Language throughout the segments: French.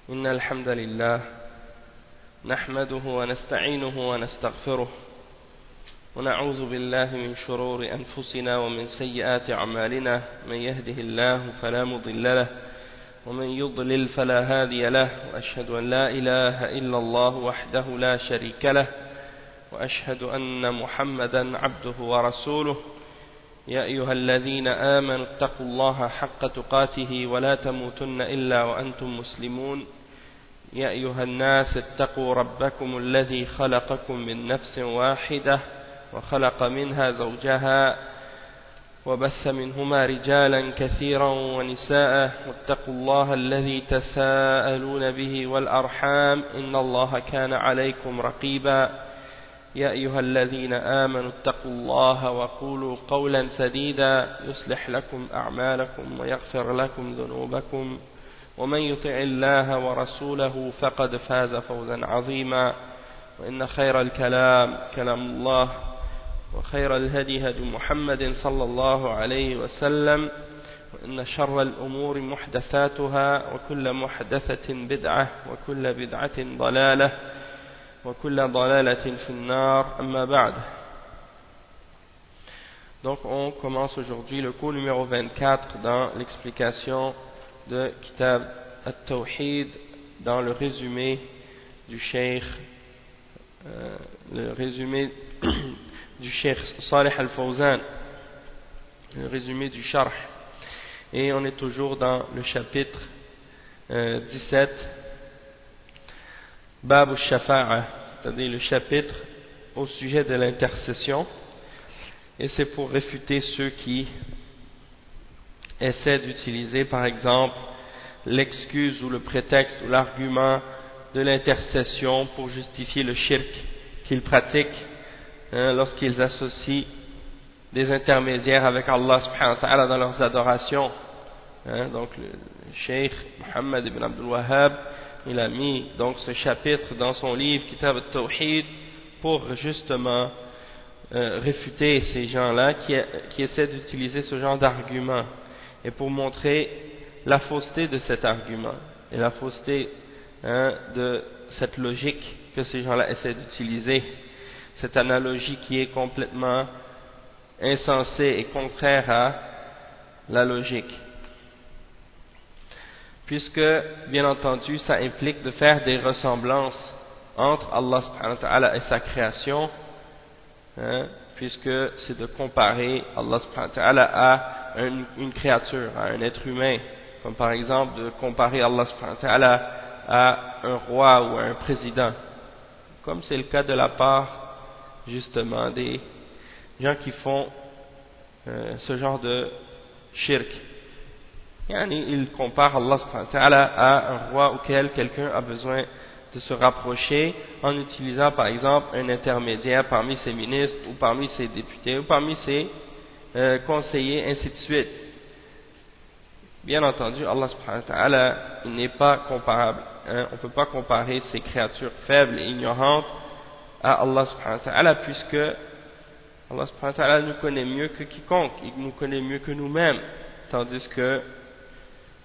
إن الحمد لله نحمده ونستعينه ونستغفره ونعوذ بالله من شرور أنفسنا ومن سيئات أعمالنا من يهده الله فلا مضل له ومن يضلل فلا هادي له وأشهد أن لا إله إلا الله وحده لا شريك له وأشهد أن محمدا عبده ورسوله يا أيها الذين آمنوا اتقوا الله حق تقاته ولا تموتن إلا وأنتم مسلمون يا أيها الناس اتقوا ربكم الذي خلقكم من نفس واحدة وخلق منها زوجها وبث منهما رجالا كثيرا ونساء واتقوا الله الذي تساءلون به والأرحام إن الله كان عليكم رقيبا يا أيها الذين آمنوا اتقوا الله وقولوا قولا سديدا يصلح لكم أعمالكم ويغفر لكم ذنوبكم ومن يطع الله ورسوله فقد فاز فوزا عظيما وإن خير الكلام كلام الله وخير الهدي هدي محمد صلى الله عليه وسلم وإن شر الأمور محدثاتها وكل محدثة بدعة وكل بدعة ضلالة وكل ضلالة في النار أما بعد. Donc on commence aujourd'hui le cours numéro 24 dans l'explication de Kitab At-Tawhid dans le résumé du Cheikh du Cheikh Salih Al-Fawzan, le résumé du Sharh, et on est toujours dans le chapitre 17 Bab al-Shafa'a, c'est-à-dire le chapitre au sujet de l'intercession, et c'est pour réfuter ceux qui essaient d'utiliser par exemple l'excuse ou le prétexte ou l'argument de l'intercession pour justifier le shirk qu'ils pratiquent lorsqu'ils associent des intermédiaires avec Allah subhanahu wa ta'ala dans leurs adorations. Donc le Cheikh Muhammad ibn Abdul Wahhab, il a mis donc ce chapitre dans son livre Kitab At-Tawhid pour justement réfuter ces gens-là qui essaient d'utiliser ce genre d'argument et pour montrer la fausseté de cet argument et la fausseté de cette logique que ces gens-là essaient d'utiliser, cette analogie qui est complètement insensée et contraire à la logique, puisque bien entendu ça implique de faire des ressemblances entre Allah subhanahu wa ta'ala et sa création, puisque c'est de comparer Allah subhanahu wa ta'ala à une créature, à un être humain, comme par exemple de comparer Allah subhanahu wa ta'ala à un roi ou à un président, comme c'est le cas de la part justement des gens qui font ce genre de shirk. Ils comparent Allah subhanahu wa ta'ala à un roi auquel quelqu'un a besoin de se rapprocher en utilisant par exemple un intermédiaire parmi ses ministres ou parmi ses députés ou parmi ses conseillers, ainsi de suite. Bien entendu, Allah subhanahu wa ta'ala n'est pas comparable. On ne peut pas comparer ces créatures faibles et ignorantes à Allah subhanahu wa ta'ala, puisque Allah subhanahu wa ta'ala nous connaît mieux que quiconque, il nous connaît mieux que nous-mêmes, tandis que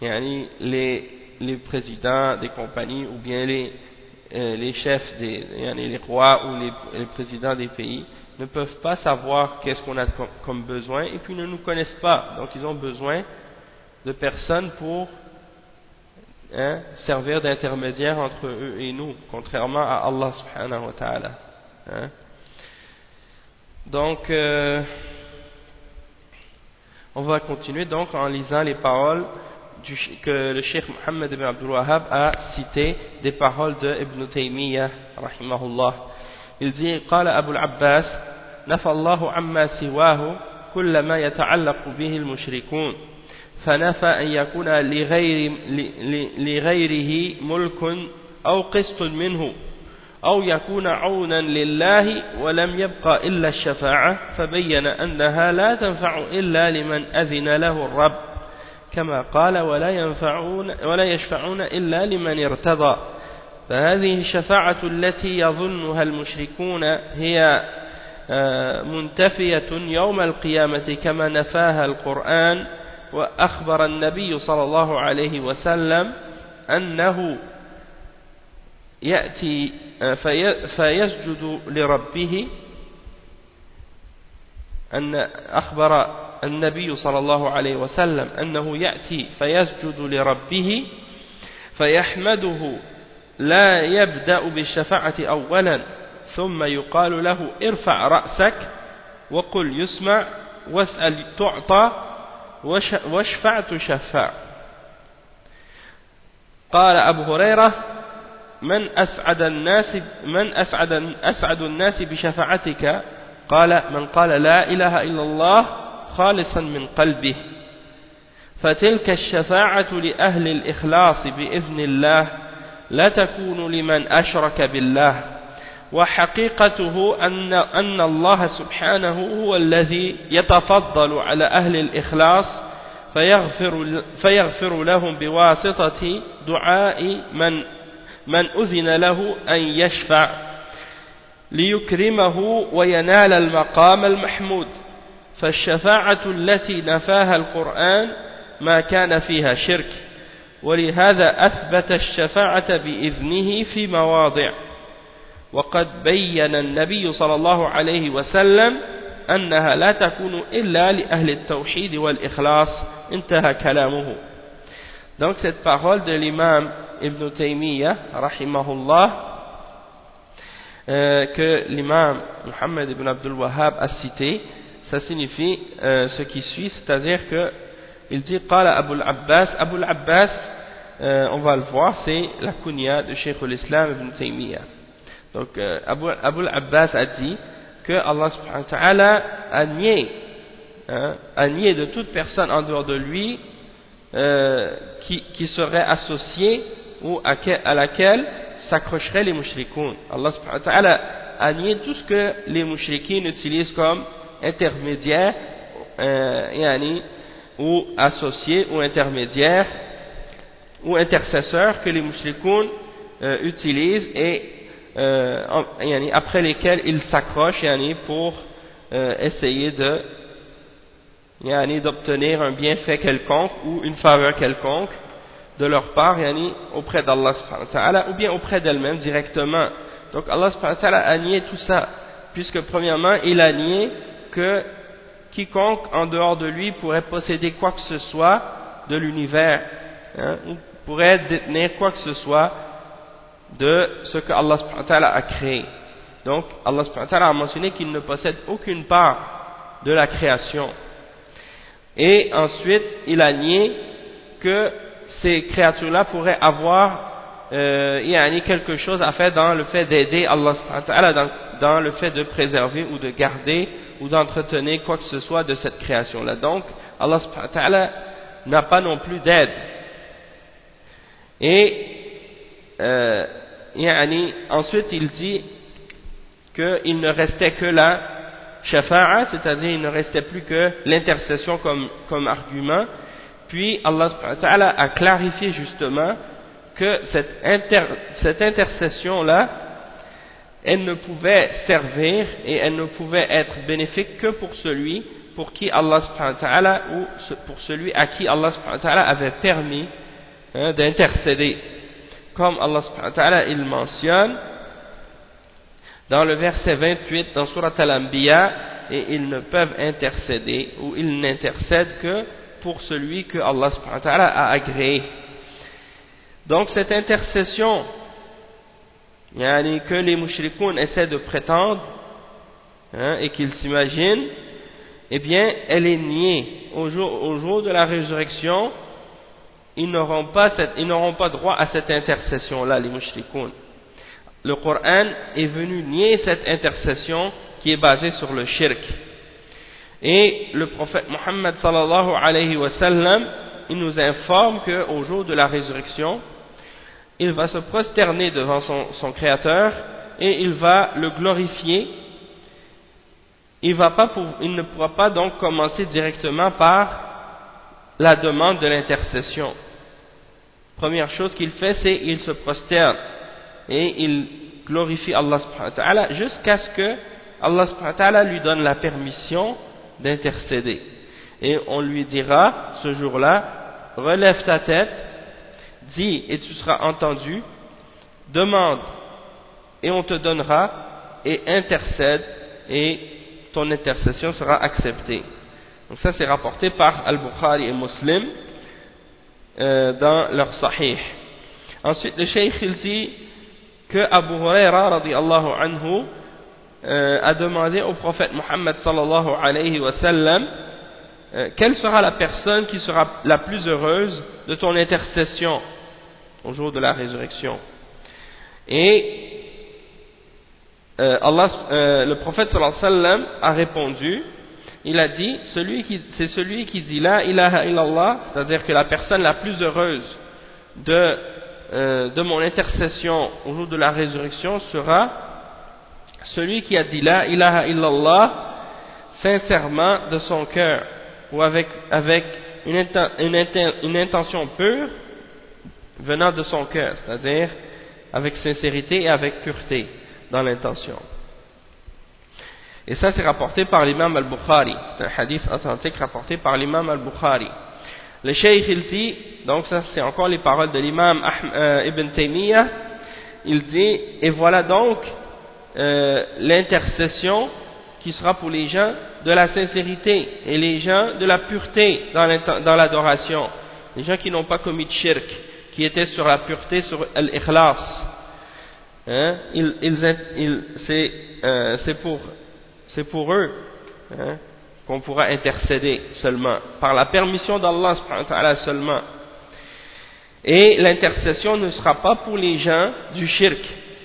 les présidents des compagnies ou bien les chefs, les rois ou les présidents des pays ne peuvent pas savoir qu'est-ce qu'on a comme besoin et puis ne nous connaissent pas, donc ils ont besoin de personnes pour servir d'intermédiaire entre eux et nous, contrairement à Allah subhanahu wa ta'ala. Donc on va continuer donc en lisant les paroles que le Cheikh Muhammad ibn Abdul Wahhab a citées, des paroles de Ibn Taymiyyah rahimahullah. Il dit: قال أبو العباس نفى الله عما سواه كل ما يتعلق به المشركون فنفى أن يكون لغيره ملك أو قسط منه أو يكون عونا لله ولم يبقى إلا الشفاعة فبين أنها لا تنفع إلا لمن أذن له الرب كما قال ولا يشفعون إلا لمن ارتضى فهذه الشفاعة التي يظنها المشركون هي منتفية يوم القيامة كما نفاها القرآن وأخبر النبي صلى الله عليه وسلم أنه يأتي فيسجد لربه، أن أخبر النبي صلى الله عليه وسلم أنه يأتي فيسجد لربه فيحمده، لا يبدأ بالشفاعة أولا، ثم يقال له ارفع رأسك وقل يسمع واسأل تعطى واشفع تشفع. قال أبو هريرة: من أسعد الناس بشفاعتك؟ قال: من قال لا إله إلا الله خالصا من قلبه. فتلك الشفاعة لأهل الإخلاص بإذن الله لا تكون لمن أشرك بالله، وحقيقته أن الله سبحانه هو الذي يتفضل على أهل الإخلاص فيغفر لهم بواسطة دعاء من أذن له أن يشفع ليكرمه وينال المقام المحمود. فالشفاعة التي نفاها القرآن ما كان فيها شرك، ولهذا أثبت الشفاعة بإذنه في مواضع. وقد بين النبي صلى الله عليه وسلم أنها لا تكون إلا لأهل التوحيد والإخلاص. انتهى كلامه. Donc cette parole de l'imam Ibn Taymiyyah rahimahullah, que l'imam Muhammad ibn Abdul Wahhab a cité, ça signifie ce qui suit, c'est-à-dire que il dit Qala Abul Abbas. Abul Abbas, on va le voir, c'est la kunya de Cheikh l'Islam Ibn Taymiyyah. Donc Abul Abbas a dit que Allah subhanahu wa ta'ala a nié de toute personne en dehors de lui qui serait associée ou à laquelle s'accrocheraient les mushrikoun. Allah subhanahu wa ta'ala a nié tout ce que les mushrikines utilisent comme intermédiaire, ou associés ou intermédiaires ou intercesseurs que les mushrikoun utilisent et après lesquels ils s'accrochent pour essayer d'obtenir un bienfait quelconque ou une faveur quelconque de leur part auprès d'Allah subhanahu wa ta'ala ou bien auprès d'elles-mêmes directement. Donc Allah subhanahu wa ta'ala a nié tout ça, puisque premièrement il a nié que quiconque en dehors de lui pourrait posséder quoi que ce soit de l'univers, ou pourrait détenir quoi que ce soit de ce que Allah subhanahu wa ta'ala a créé. Donc Allah subhanahu wa ta'ala a mentionné qu'il ne possède aucune part de la création. Et ensuite il a nié que ces créatures-là pourraient avoir quelque chose à faire dans le fait d'aider Allah subhanahu wa ta'ala, dans le fait de préserver ou de garder ou d'entretenir quoi que ce soit de cette création-là. Donc Allah subhanahu wa ta'ala n'a pas non plus d'aide. Et ensuite il dit qu'il ne restait que la shafa'a, c'est-à-dire il ne restait plus que l'intercession comme argument. Puis Allah subhanahu wa ta'ala a clarifié justement que cette intercession-là, elle ne pouvait servir et elle ne pouvait être bénéfique que pour celui pour qui Allah subhanahu wa ta'ala, ou pour celui à qui Allah subhanahu wa ta'ala avait permis d'intercéder. Comme Allah subhanahu wa ta'ala il mentionne dans le verset 28 dans Surat Al-Anbiya, et ils ne peuvent intercéder ou ils n'intercèdent que pour celui que Allah subhanahu wa ta'ala a agréé. Donc cette intercession que les mushrikoun essaient de prétendre et qu'ils s'imaginent, eh bien elle est niée. Au jour de la résurrection, ils n'auront pas droit à cette intercession là, les mushrikoun. Le Coran est venu nier cette intercession qui est basée sur le shirk. Et le prophète Muhammad sallallahu alayhi wa sallam, il nous informe qu'au jour de la résurrection, il va se prosterner devant son Créateur et il va le glorifier. Il ne pourra pas donc commencer directement par la demande de l'intercession. Première chose qu'il fait, c'est qu'il se prosterne et il glorifie Allah subhanahu wa ta'ala jusqu'à ce que Allah subhanahu wa ta'ala lui donne la permission d'intercéder. Et on lui dira ce jour-là, relève ta tête, dis et tu seras entendu, demande et on te donnera, et intercède et ton intercession sera acceptée. Donc ça c'est rapporté par Al-Bukhari et Muslim dans leur Sahih. Ensuite le Cheikh il dit que Abu Huraira radiyallahu anhu a demandé au prophète Muhammad sallallahu alayhi wa sallam quelle sera la personne qui sera la plus heureuse de ton intercession au jour de la résurrection. Et le prophète sallallahu alayhi wa sallam a répondu, il a dit, c'est celui qui dit la ilaha illallah, c'est-à-dire que la personne la plus heureuse de mon intercession au jour de la résurrection sera celui qui a dit la ilaha illallah sincèrement de son cœur ou avec une intention pure venant de son cœur, c'est-à-dire avec sincérité et avec pureté dans l'intention. Et ça c'est rapporté par l'imam al-Bukhari, c'est un hadith authentique rapporté par l'imam al-Bukhari. Le Cheikh il dit, donc ça c'est encore les paroles de l'imam Ibn Taymiyyah, il dit, et voilà donc l'intercession qui sera pour les gens de la sincérité et les gens de la pureté dans l'adoration, les gens qui n'ont pas commis de shirk, qui étaient sur la pureté, sur l'ikhlas. Hein? C'est pour eux qu'on pourra intercéder seulement, par la permission d'Allah subhanahu wa ta'ala seulement. Et l'intercession ne sera pas pour les gens du shirk,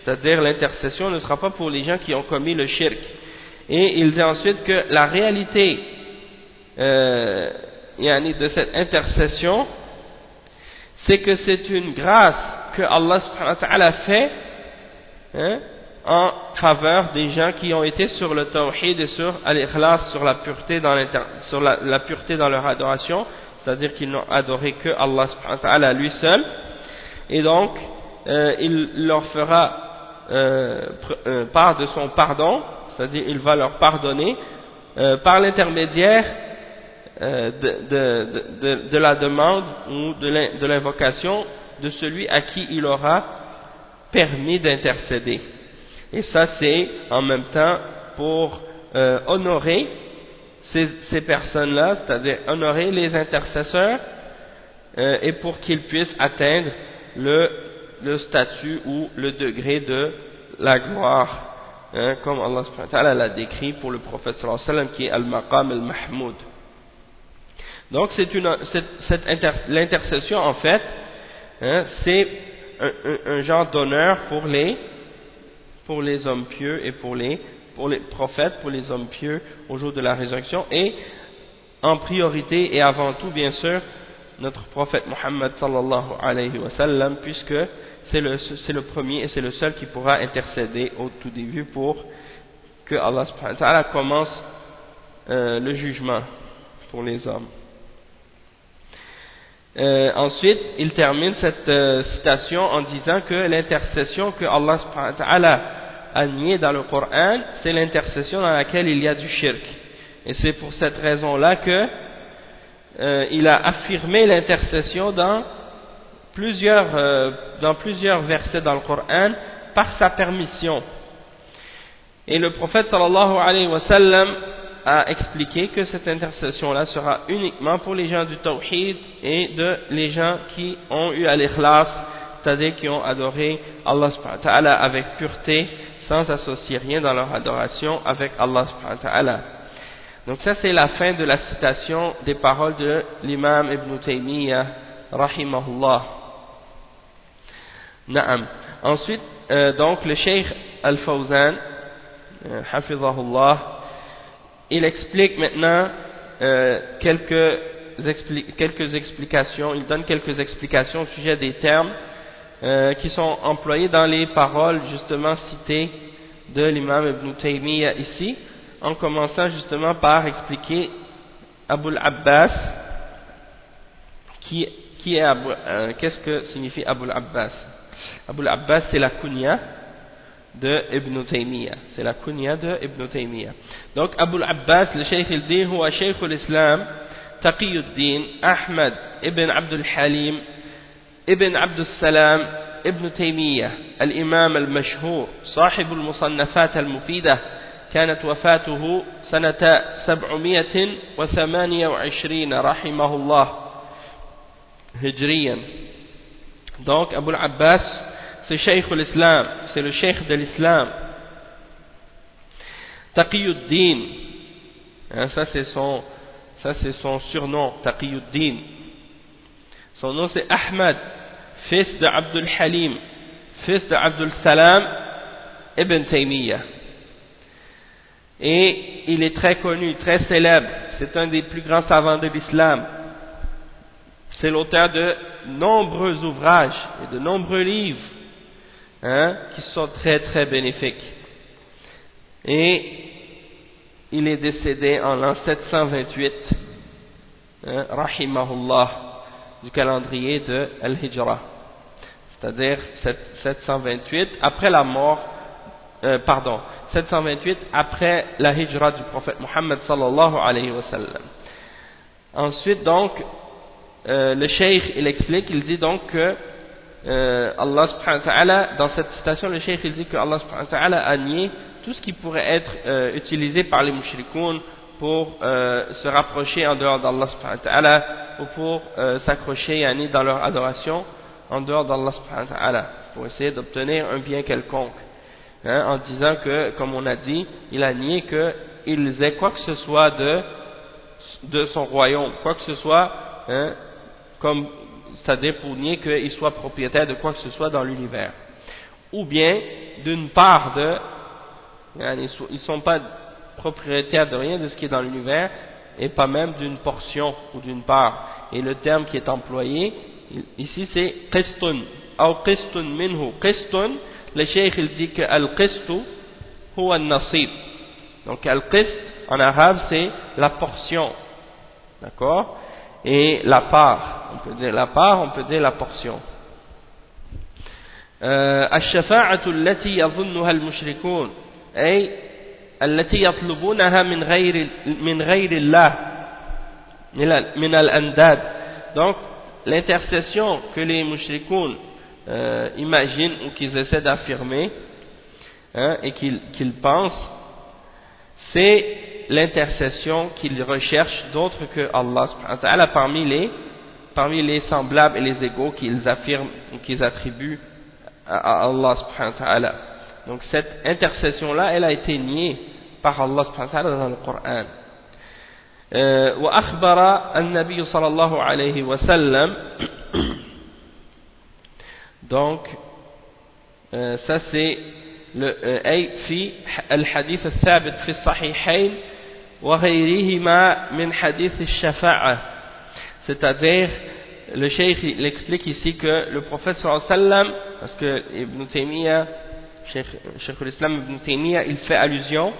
c'est-à-dire l'intercession ne sera pas pour les gens qui ont commis le shirk. Et il dit ensuite que la réalité de cette intercession, c'est que c'est une grâce que Allah subhanahu wa ta'ala fait en faveur des gens qui ont été sur le tawhid et sur al-ikhlas, sur la pureté la pureté dans leur adoration, c'est-à-dire qu'ils n'ont adoré que Allah subhanahu wa ta'ala lui seul. Et donc il leur fera part de son pardon, c'est-à-dire il va leur pardonner par l'intermédiaire de la demande ou de l'invocation de celui à qui il aura permis d'intercéder. Et ça c'est en même temps pour honorer ces personnes-là, c'est-à-dire honorer les intercesseurs et pour qu'ils puissent atteindre le statut ou le degré de la gloire, comme Allah subhanahu wa ta'ala l'a décrit pour le prophète sallallahu alayhi wa sallam, qui est al-maqam al-mahmoud. Donc l'intercession en fait, c'est un genre d'honneur pour les hommes pieux et pour les prophètes, pour les hommes pieux au jour de la résurrection, et en priorité et avant tout bien sûr notre prophète Muhammad sallallahu alayhi wa sallam, puisque c'est le premier et c'est le seul qui pourra intercéder au tout début pour que Allah subhanahu wa ta'ala commence le jugement pour les hommes. Ensuite, il termine cette citation en disant que l'intercession que Allah subhanahu wa ta'ala a niée dans le Coran, c'est l'intercession dans laquelle il y a du shirk. Et c'est pour cette raison-là que il a affirmé l'intercession dans plusieurs versets dans le Coran par sa permission. Et le prophète sallallahu alayhi wa sallam a expliqué que cette intercession-là sera uniquement pour les gens du tawhid et les gens qui ont eu al-ikhlas, c'est-à-dire qui ont adoré Allah subhanahu wa ta'ala avec pureté, sans associer rien dans leur adoration avec Allah subhanahu wa ta'ala. Donc ça c'est la fin de la citation des paroles de l'imam Ibn Taymiyyah rahimahullah. Naam. Ensuite, donc le Cheikh Al-Fawzan hafizahullah, il explique maintenant quelques explications, il donne quelques explications au sujet des termes qui sont employés dans les paroles justement citées de l'imam Ibn Taymiyyah ici, en commençant justement par expliquer Abul Abbas, qu'est-ce que signifie Abul Abbas. Abul Abbas c'est la kunya de Ibn Taymiyyah, c'est la kunya de Ibn Taymiyyah. Donc Abul Abbas, le cheikh il dit huwa cheikh l'islam Taqiyuddin Ahmad ibn Abdul Halim ibn Abdul Salam ابن تيمية الإمام المشهور صاحب المصنفات المفيدة كانت وفاته سنة 728 رحمه الله هجريا. Donc Abu al-Abbas c'est Cheikh l'Islam, c'est le Cheikh de l'Islam. Taqiyuddin, ça c'est son surnom, Taqiyuddin. Son nom c'est Ahmad, fils de Abdul Halim, fils de Abdul Salam ibn Taymiyyah. Et il est très connu, très célèbre. C'est un des plus grands savants de l'islam. C'est l'auteur de nombreux ouvrages et de nombreux livres qui sont très très bénéfiques. Et il est décédé en l'an 728, rahimahullah, du calendrier de Al-Hijra. C'est-à-dire 728 après la mort, 728 après la Hijra du prophète Muhammad sallallahu alayhi wa sallam. Ensuite donc, le cheikh il explique, il dit donc que Allah subhanahu wa ta'ala, dans cette citation le cheikh il dit que Allah subhanahu wa ta'ala a nié tout ce qui pourrait être utilisé par les mushrikoun pour se rapprocher en dehors d'Allah subhanahu wa ta'ala ou pour s'accrocher dans leur adoration en dehors d'Allah subhanahu wa ta'ala pour essayer d'obtenir un bien quelconque, en disant que, comme on a dit, il a nié qu'ils aient quoi que ce soit de son royaume, quoi que ce soit, c'est-à-dire pour nier qu'ils soient propriétaires de quoi que ce soit dans l'univers, ou bien d'une part ils ne sont pas propriétaires de rien de ce qui est dans l'univers, et pas même d'une portion ou d'une part. Et le terme qui est employé ici c'est qistun, ou qistun minhu. Qistun, le cheikh il dit que al-qistu huwa al-nasib. Donc al-qist en arabe c'est la portion, d'accord, et la part, on peut dire la part, on peut dire la portion. الشفاعة التي يظنها المشركون أي التي يطلبونها من غير الله من الأنداد. Donc l'intercession que les mushrikoun imaginent ou qu'ils essaient d'affirmer et qu'ils pensent, c'est l'intercession qu'ils recherchent d'autres que Allah subhanahu wa ta'ala parmi les semblables et les égaux qu'ils affirment ou qu'ils attribuent à Allah subhanahu wa ta'ala. Donc cette intercession là elle a été niée par Allah subhanahu wa ta'ala dans le Coran. وأخبر النبي صلى الله عليه وسلم, donc ça c'est أي في الحديث الثابت في الصحيحين وغيرهما من حديث الشفاعة, c'est-à-dire le cheikh il explique ici que le prophète sallallahu alayhi wa sallam, parce que Ibn Taymiyyah, Cheikh l'Islam Ibn Taymiyyah, il fait allusion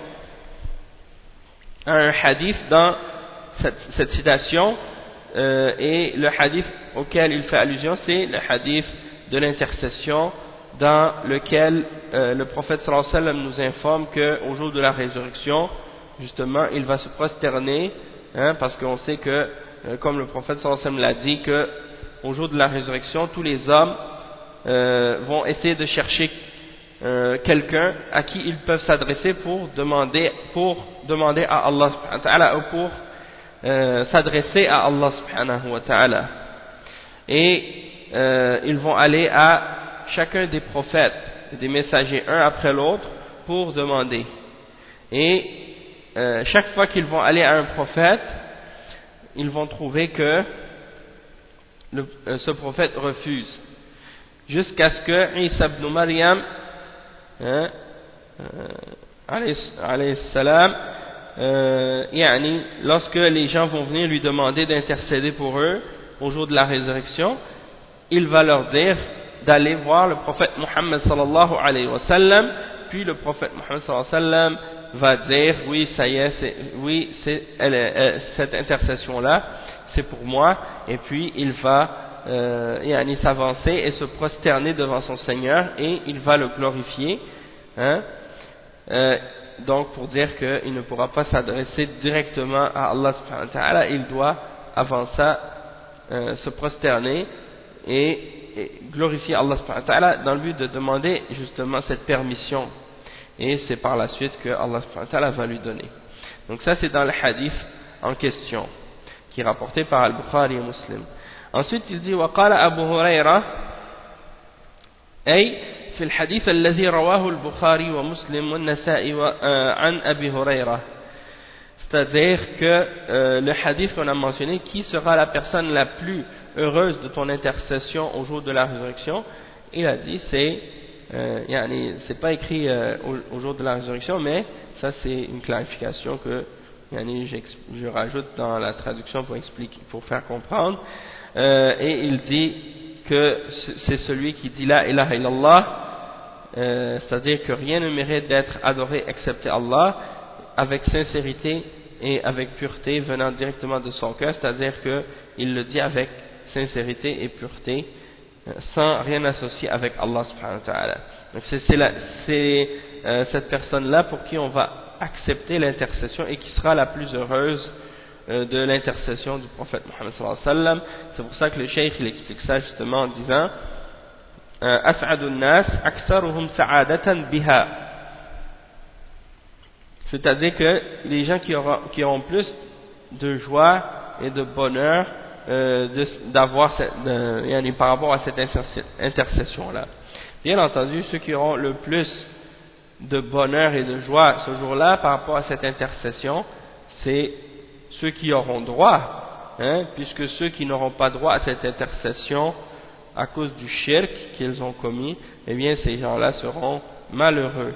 à un hadith dans cette citation, et le hadith auquel il fait allusion c'est le hadith de l'intercession dans lequel le prophète sallallahu alayhi wa sallam nous informe qu'au jour de la résurrection justement il va se prosterner, parce qu'on sait que comme le prophète sallallahu alayhi wa sallam l'a dit, que au jour de la résurrection tous les hommes vont essayer de chercher quelqu'un à qui ils peuvent s'adresser pour demander à Allah subhanahu wa ta'ala, ou pour s'adresser à Allah subhanahu wa ta'ala, et ils vont aller à chacun des prophètes et des messagers un après l'autre pour demander, et chaque fois qu'ils vont aller à un prophète ils vont trouver que ce prophète refuse, jusqu'à ce que Isa ibn Maryam alayhi salam, lorsque les gens vont venir lui demander d'intercéder pour eux au jour de la résurrection, il va leur dire d'aller voir le prophète Muhammad sallallahu alayhi wa sallam, puis le prophète Muhammad sallallahu alayhi wa sallam va dire oui ça y est, cette intercession là c'est pour moi, et puis il va s'avancer et se prosterner devant son Seigneur et il va le glorifier, donc pour dire qu'il ne pourra pas s'adresser directement à Allah subhanahu wa ta'ala, il doit avant ça se prosterner et et glorifier Allah subhanahu wa ta'ala dans le but de demander justement cette permission. Et c'est par la suite que Allah subhanahu wa ta'ala va lui donner. Donc ça c'est dans le hadith en question, qui est rapporté par Al-Bukhari et Muslim. Ensuite il dit وقال أبو هريرة أي في الحديث الذي رواه البخاري ومسلم والنسائي عن أبي هريرة. C'est-à-dire que le hadith qu'on a mentionné, qui sera la personne la plus heureuse de ton intercession au jour de la résurrection, il a dit c'est pas écrit au jour de la résurrection, mais ça c'est une clarification que je rajoute dans la traduction pour expliquer, pour faire comprendre. Et il dit que c'est celui qui dit la ilaha illallah, c'est-à-dire que rien ne mérite d'être adoré excepté Allah, avec sincérité et avec pureté venant directement de son cœur, c'est-à-dire qu'il le dit avec sincérité et pureté, sans rien associer avec Allah subhanahu wa ta'ala. Donc c'est cette personne-là pour qui on va accepter l'intercession et qui sera la plus heureuse de l'intercession du prophète Mohammed sallallahu alayhi wa sallam. C'est pour ça que le cheikh il explique ça justement en disant As'adun nas aktharuhum sa'adatan biha, c'est-à-dire que les gens qui auront plus de joie et de bonheur d'avoir par rapport à cette intercession-là. Bien entendu, ceux qui auront le plus de bonheur et de joie ce jour-là par rapport à cette intercession, c'est ceux qui auront droit, puisque ceux qui n'auront pas droit à cette intercession à cause du shirk qu'ils ont commis, eh bien ces gens-là seront malheureux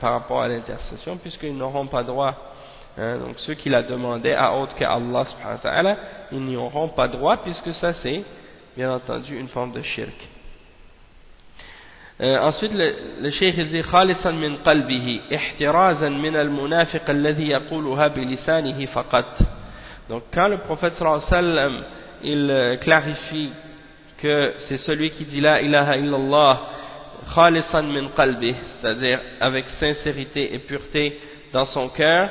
par rapport à l'intercession, puisqu'ils n'auront pas droit. Donc ceux qui la demandaient à autre qu'Allah subhanahu wa ta'ala, ils n'y auront pas droit, puisque ça c'est bien entendu une forme de shirk. Ensuite le cheikh dit khalisan min qalbihi ihtirazan min al-munafiq alladhi yaquluha bi lisanihi faqat. Donc quand le prophète sallallahu alayhi wa sallam il clarifie que c'est celui qui dit la ilaha illallah khalisan min qalbihi, c'est-à-dire avec sincérité et pureté dans son cœur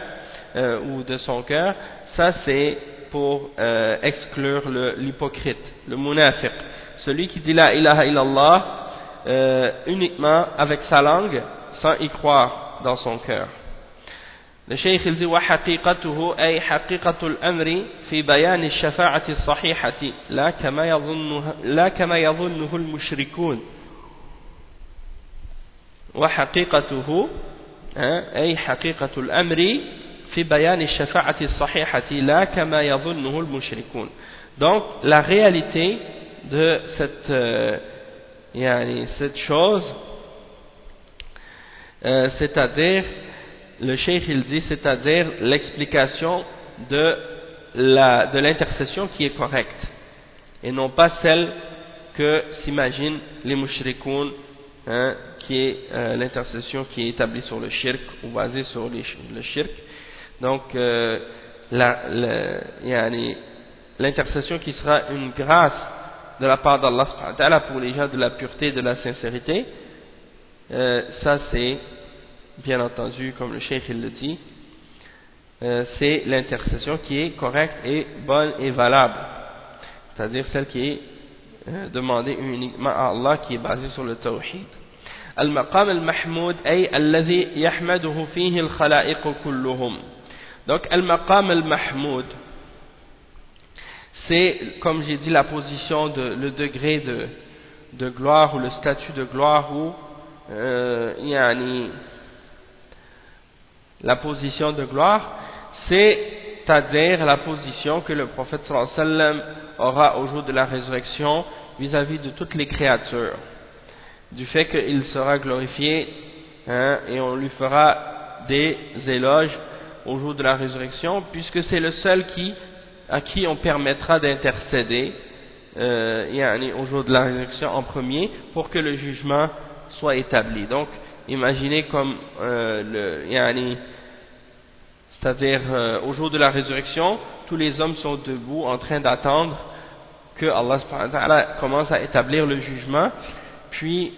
ou de son cœur, ça c'est pour exclure l'hypocrite, le munafiq, celui qui dit la ilaha illallah uniquement avec sa langue sans y croire dans son cœur. Le cheikh il dit وحقيقته أي حقيقة الأمر في بيان الشفاعة الصحيحة لا كما يظنه المشركون. وحقيقته أي حقيقة الأمر في بيان الشفاعة الصحيحة لا كما يظنه المشركون. Donc la réalité de cette chose, c'est-à-dire le cheikh il dit, c'est-à-dire l'explication de l'intercession qui est correcte et non pas celle que s'imaginent les mushrikoun, qui est l'intercession qui est établie sur le shirk ou basée sur le shirk. Donc l'intercession qui sera une grâce de la part d'Allah subhanahu wa ta'ala pour les gens de la pureté et de la sincérité, ça c'est bien entendu, comme le cheikh il le dit, c'est l'intercession qui est correcte et bonne et valable, c'est-à-dire celle qui est demandée uniquement à Allah, qui est basée sur le tawhid. Al-maqam al-mahmoud ay alladhi yahmaduhu fihi al-khala'iq kulluhum. Donc al-maqam al-mahmoud, c'est, comme j'ai dit, la position, le degré de gloire ou le statut de gloire ou la position de gloire, c'est-à-dire la position que le prophète sallallahu alayhi wa sallam aura au jour de la résurrection vis-à-vis de toutes les créatures, du fait qu'il sera glorifié et on lui fera des éloges au jour de la résurrection, puisque c'est le seul à qui on permettra d'intercéder au jour de la résurrection en premier pour que le jugement soit établi. Donc imaginez comme c'est-à-dire au jour de la résurrection, tous les hommes sont debout en train d'attendre que Allah subhanahu wa ta'ala commence à établir le jugement, puis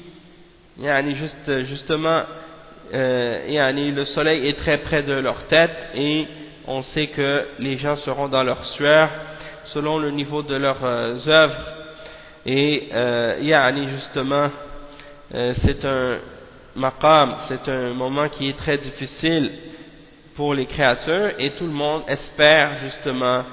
justement le soleil est très près de leur tête et on sait que les gens seront dans leur sueur selon le niveau de leurs œuvres, Et yani justement, c'est un maqam, c'est un moment qui est très difficile pour les créatures, et tout le monde espère justement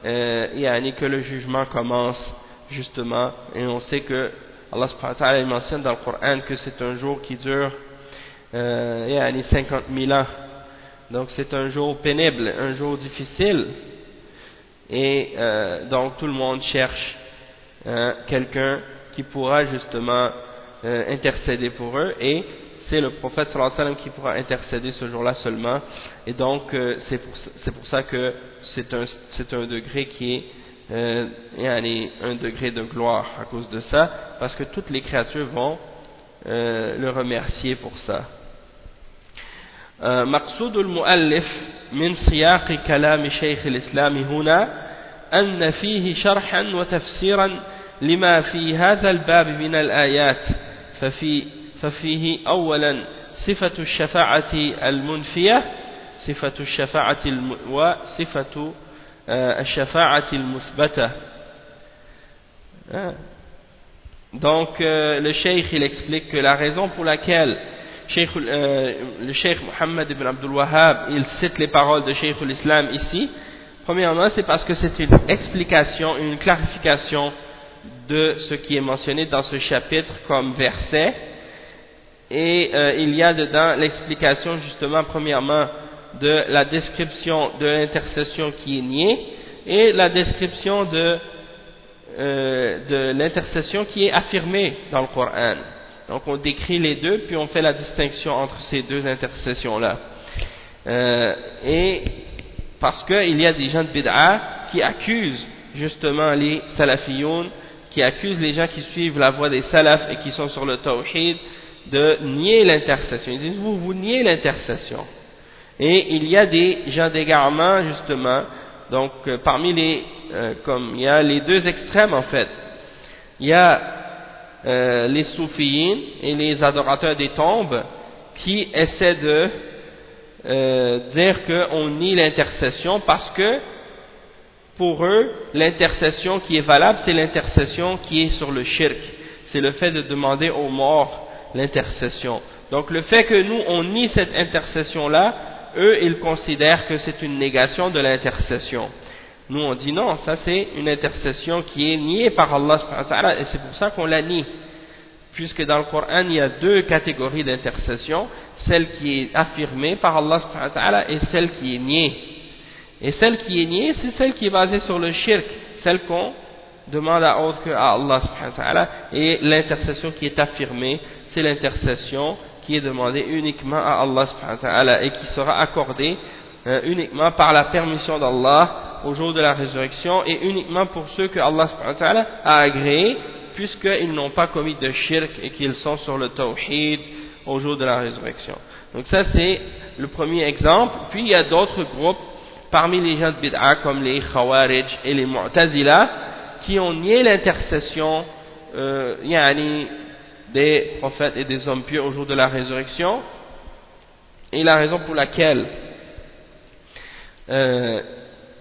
yani que le jugement commence justement, et on sait que Allah subhanahu wa ta'ala mentionne dans le Coran que c'est un jour qui dure yani 50 000 ans, donc c'est un jour pénible, un jour difficile, et donc tout le monde cherche quelqu'un qui pourra justement intercéder pour eux, et c'est le prophète sallallahu alayhi wa sallam qui pourra intercéder ce jour-là seulement, et donc c'est pour ça que c'est un degré qui est un degré de gloire à cause de ça, parce que toutes les créatures vont le remercier pour ça. مقصود المؤلف من سياق كلام شيخ الإسلام هنا أن فيه شرحا وتفسيرا لما في هذا الباب من الآيات، ففيه أولا صفة الشفاعة المنفية، صفة الشفاعة وصفة الشفاعة المثبتة. Donc le cheikh il explique que la raison pour laquelle le cheikh Mohammed ibn Abdul Wahhab il cite les paroles de Cheikh l'Islam ici, premièrement c'est parce que c'est une explication, une clarification de ce qui est mentionné dans ce chapitre comme verset, et il y a dedans l'explication justement premièrement de la description de l'intercession qui est niée, et la description de l'intercession qui est affirmée dans le Coran. Donc on décrit les deux, puis on fait la distinction entre ces deux intercessions-là. Et parce qu'il y a des gens de bid'a qui accusent justement les salafiyoun, qui accusent les gens qui suivent la voie des salafs et qui sont sur le tawhid de nier l'intercession. Ils disent vous niez l'intercession. Et il y a des gens d'égarement justement, donc parmi les comme il y a les deux extrêmes en fait. Il y a les soufiyines et les adorateurs des tombes qui essaient de dire qu'on nie l'intercession, parce que pour eux l'intercession qui est valable c'est l'intercession qui est sur le shirk, c'est le fait de demander aux morts l'intercession. Donc le fait que nous on nie cette intercession là, eux ils considèrent que c'est une négation de l'intercession. Nous on dit non, ça c'est une intercession qui est niée par Allah subhanahu wa ta'ala, et c'est pour ça qu'on la nie, puisque dans le Coran il y a deux catégories d'intercession, celle qui est affirmée par Allah subhanahu wa ta'ala et celle qui est niée. Et celle qui est niée, c'est celle qui est basée sur le shirk, celle qu'on demande à autre que à Allah subhanahu wa ta'ala, et l'intercession qui est affirmée, c'est l'intercession qui est demandée uniquement à Allah subhanahu wa ta'ala et qui sera accordée uniquement par la permission d'Allah au jour de la résurrection, et uniquement pour ceux que Allah subhanahu wa ta'ala a agréés, puisqu'ils n'ont pas commis de shirk et qu'ils sont sur le tawhid au jour de la résurrection. Donc ça c'est le premier exemple. Puis il y a d'autres groupes parmi les gens de bid'a comme les Khawarij et les Mu'tazila qui ont nié l'intercession des prophètes et des hommes pieux au jour de la résurrection, et la raison pour laquelle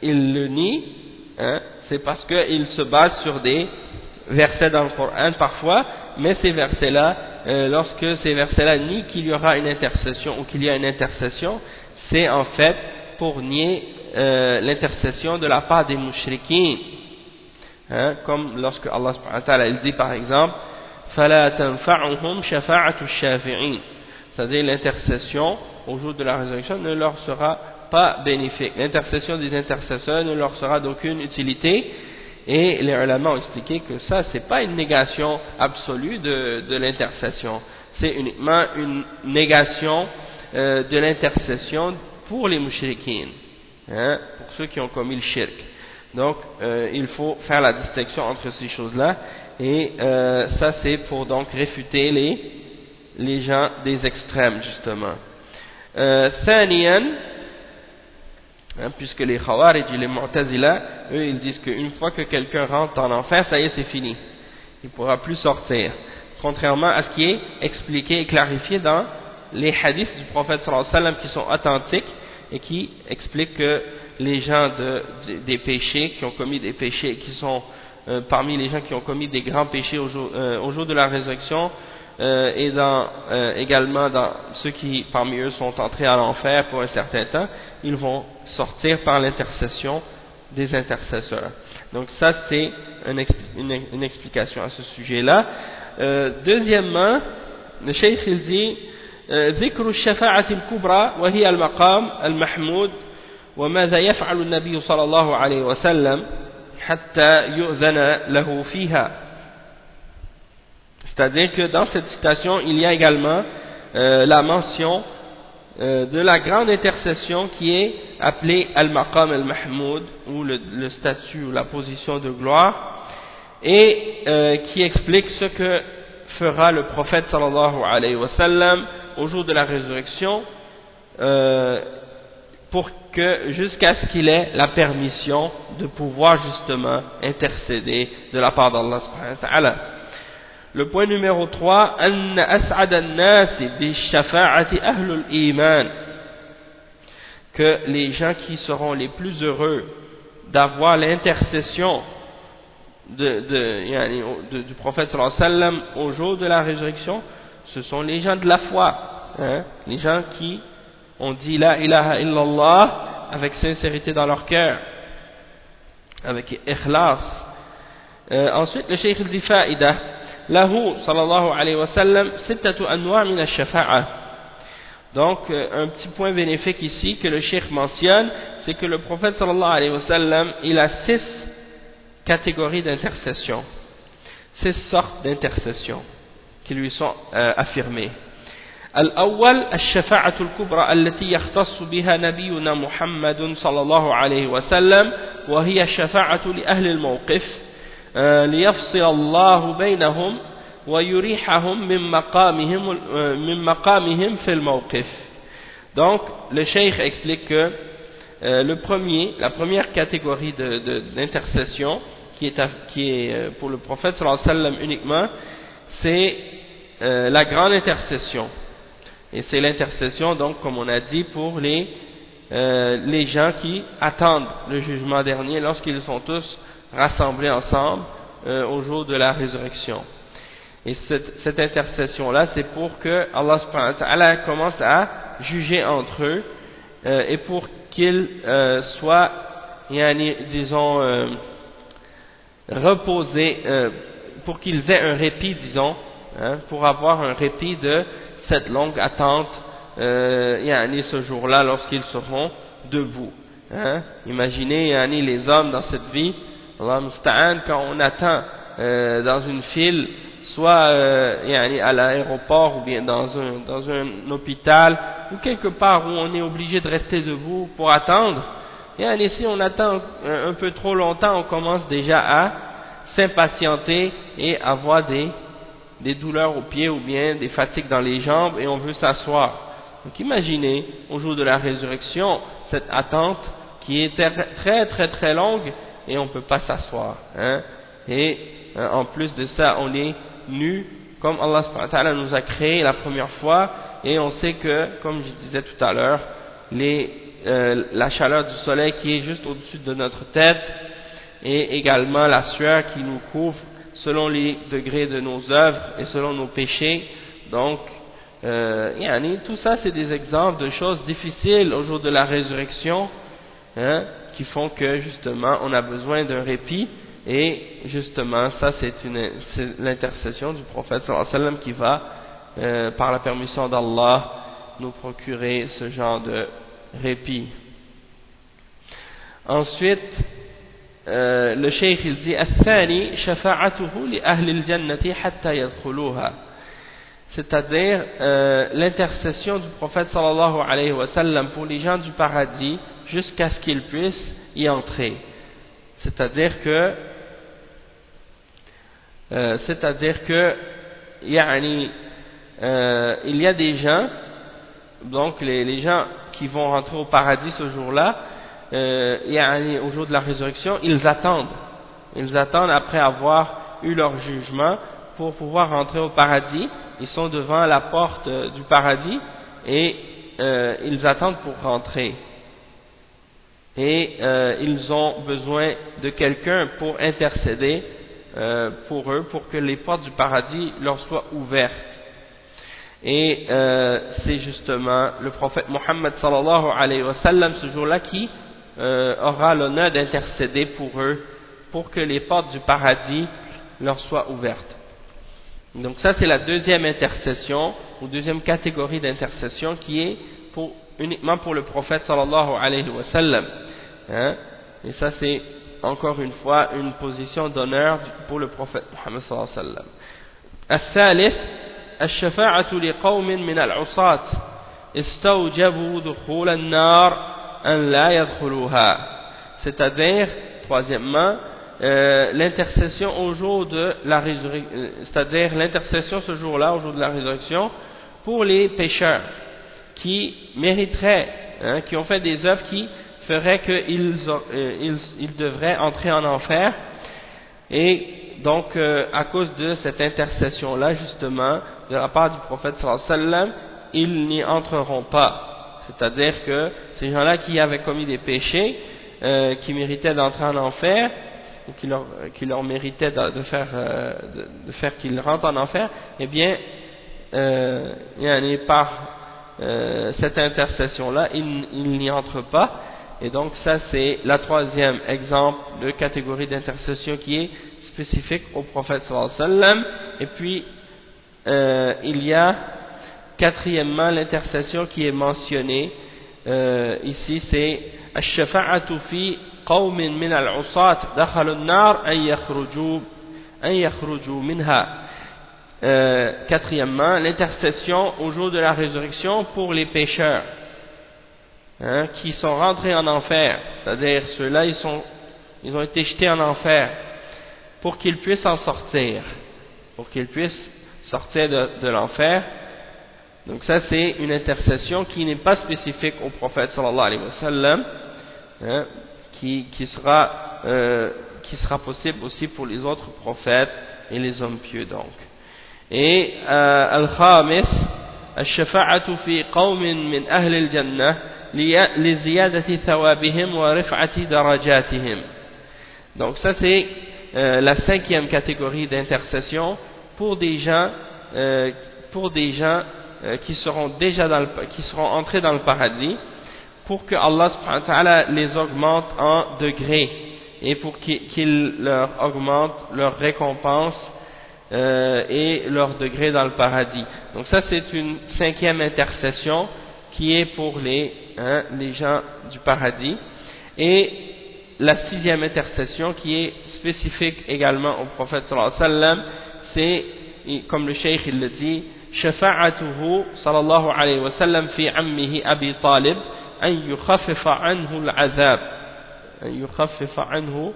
ils le nient, c'est parce qu'ils se basent sur des versets dans le Coran parfois, mais ces versets-là, lorsque ces versets-là nient qu'il y aura une intercession ou qu'il y a une intercession, c'est en fait pour nier l'intercession de la part des mushrikins, comme lorsque Allah subhanahu wa ta'ala il dit par exemple فَلَا تَنْفَعُهُمْ شَفَاعَةُ الشَّافِعِينَ, c'est-à-dire l'intercession au jour de la résurrection ne leur sera pas bénéfique, l'intercession des intercesseurs ne leur sera d'aucune utilité. Et les ulama ont expliqué que ça c'est pas une négation absolue de l'intercession, c'est uniquement une négation de l'intercession pour les mushrikines, pour ceux qui ont commis le shirk. Donc il faut faire la distinction entre ces choses-là, et ça c'est pour donc réfuter les gens des extrêmes justement. Thaniyan, puisque les Khawarij et les Mu'tazila, eux ils disent qu'une fois que quelqu'un rentre en enfer, ça y est c'est fini, il ne pourra plus sortir, contrairement à ce qui est expliqué et clarifié dans les hadiths du prophète sallallahu alayhi wa sallam qui sont authentiques et qui expliquent que les gens des péchés, qui ont commis des péchés et qui sont parmi les gens qui ont commis des grands péchés au jour de la résurrection, et également dans ceux qui parmi eux sont entrés à l'enfer pour un certain temps, ils vont sortir par l'intercession des intercesseurs. Donc ça c'est une explication à ce sujet-là. Deuxièmement, le cheikh il dit ذكر الشفاعة الكبرى وهي المقام المحمود وماذا يفعل النبي صلى الله عليه وسلم حتى يؤذن له فيها. C'est-à-dire que dans cette citation, il y a également la mention de la grande intercession qui est appelée Al-Maqam Al-Mahmoud, ou le statut ou la position de gloire, et qui explique ce que fera le prophète sallallahu alayhi wa sallam au jour de la résurrection, pour que jusqu'à ce qu'il ait la permission de pouvoir justement intercéder de la part d'Allah subhanahu wa ta'ala. Le point numéro 3, أن أسعد الناس بالشفاعة أهل الإيمان, que les gens qui seront les plus heureux d'avoir l'intercession du prophète sallallahu alayhi wa sallam au jour de la résurrection, ce sont les gens de la foi, hein, les gens qui ont dit la ilaha illallah avec sincérité dans leur cœur, avec ikhlas. Ensuite le cheikh dit faïda له صلى الله عليه وسلم ستة أنواع من الشفاعة. Donc un petit point bénéfique ici que le cheikh mentionne, c'est que le prophète sallallahu alayhi wa sallam, il a 6 catégories d'intercession, 6 sortes d'intercession qui lui sont affirmées. الأول الشفاعة الكبرى التي يختص بها نبينا محمد صلى الله عليه وسلم وهي الشفاعة لأهل الموقف ليفصل الله بينهم ويريحهم من مقامهم في الموقف. Donc le cheikh explique que la première catégorie d'intercession qui est pour le prophète sallallahu alayhi wa sallam uniquement, c'est la grande intercession, et c'est l'intercession donc comme on a dit pour les gens qui attendent le jugement dernier lorsqu'ils sont tous rassemblés ensemble au jour de la résurrection. Et cette intercession-là, c'est pour que Allah subhanahu wa ta'ala commence à juger entre eux et pour qu'ils soient, disons, reposés, pour qu'ils aient un répit, disons, hein, pour avoir un répit de cette longue attente ce jour-là lorsqu'ils seront debout. Hein. Imaginez les hommes dans cette vie, Allah musta'an, quand on attend dans une file, soit à l'aéroport ou bien dans un hôpital ou quelque part où on est obligé de rester debout pour attendre, si on attend un peu trop longtemps, on commence déjà à s'impatienter et avoir des douleurs aux pieds ou bien des fatigues dans les jambes et on veut s'asseoir. Donc imaginez au jour de la résurrection cette attente qui est très très très longue et on ne peut pas s'asseoir, hein. Et en plus de ça, on est nu comme Allah subhanahu wa ta'ala nous a créé la première fois, et on sait que, comme je disais tout à l'heure, la chaleur du soleil qui est juste au-dessus de notre tête et également la sueur qui nous couvre selon les degrés de nos œuvres et selon nos péchés. Donc tout ça c'est des exemples de choses difficiles au jour de la résurrection, hein, qui font que justement on a besoin d'un répit, et justement ça c'est l'intercession du prophète sallallahu alayhi wa sallam qui va par la permission d'Allah nous procurer ce genre de répit. Ensuite le cheikh il dit الثاني شفاعته لأهل الجنة حتى يدخلوها, c'est-à-dire l'intercession du prophète sallallahu alayhi wa sallam pour les gens du paradis jusqu'à ce qu'ils puissent y entrer. C'est-à-dire que il y a des gens, donc les gens qui vont rentrer au paradis ce jour-là, au jour de la résurrection, ils attendent après avoir eu leur jugement pour pouvoir rentrer au paradis. Ils sont devant la porte du paradis et ils attendent pour rentrer. et ils ont besoin de quelqu'un pour intercéder pour eux, pour que les portes du paradis leur soient ouvertes. Et c'est justement le prophète Mohammed sallallahu alayhi wa sallam ce jour-là qui aura l'honneur d'intercéder pour eux, pour que les portes du paradis leur soient ouvertes. Donc ça c'est la deuxième intercession, ou deuxième catégorie d'intercession qui est uniquement pour le prophète sallallahu alayhi wa sallam. Hein? Et ça c'est encore une fois une position d'honneur pour le prophète Mohammed sallallahu alayhi wa sallam. الثالث الشفاعة لقوم من العصاة استوجبوا دخول النار أن لا يدخلوها. C'est-à-dire, troisièmement, l'intercession au jour de la résurrection, c'est-à-dire l'intercession ce jour-là, au jour de la résurrection, pour les pécheurs qui mériteraient, hein, qui ont fait des œuvres qui feraient qu'ils devraient entrer en enfer, et donc à cause de cette intercession-là, justement, de la part du prophète sallallahu alayhi wa sallam, ils n'y entreront pas. C'est-à-dire que ces gens-là qui avaient commis des péchés, qui méritaient d'entrer en enfer, ou qui leur méritait de faire qu'ils rentrent en enfer, eh bien, par cette intercession-là, ils n'y entrent pas. Et donc ça c'est la troisième exemple de catégorie d'intercession qui est spécifique au prophète sallallahu alayhi wa sallam. Et puis il y a quatrièmement l'intercession qui est mentionnée ici, c'est الشفاعة في قوم من العصاة دخلوا النار أن يخرجوا منها. Quatrièmement, l'intercession au jour de la résurrection pour les pécheurs, hein, qui sont rentrés en enfer, c'est-à-dire ceux-là ils ont été jetés en enfer, pour qu'ils puissent en sortir, pour qu'ils puissent sortir de l'enfer. Donc ça c'est une intercession qui n'est pas spécifique au prophète sallallahu alayhi wa sallam, hein, qui sera possible aussi pour les autres prophètes et les hommes pieux donc. Et al-khamis الشفاعة في قوم من أهل الجنة لزيادة ثوابهم ورفعة درجاتهم. Donc ça c'est la cinquième catégorie d'intercession pour des gens qui seront entrés dans le paradis, pour que Allah subhanahu wa ta'ala les augmente en degrés et pour qu'il leur augmente leur récompense et leur degré dans le paradis. Donc ça c'est une cinquième intercession qui est pour les gens du paradis. Et la sixième intercession qui est spécifique également au prophète sallallahu alayhi wa sallam, c'est, comme le cheikh il le dit, شفاعته صلى الله عليه وسلم في عمه أبي طالب أن يخفف عنه العذاب أن يخفف عنه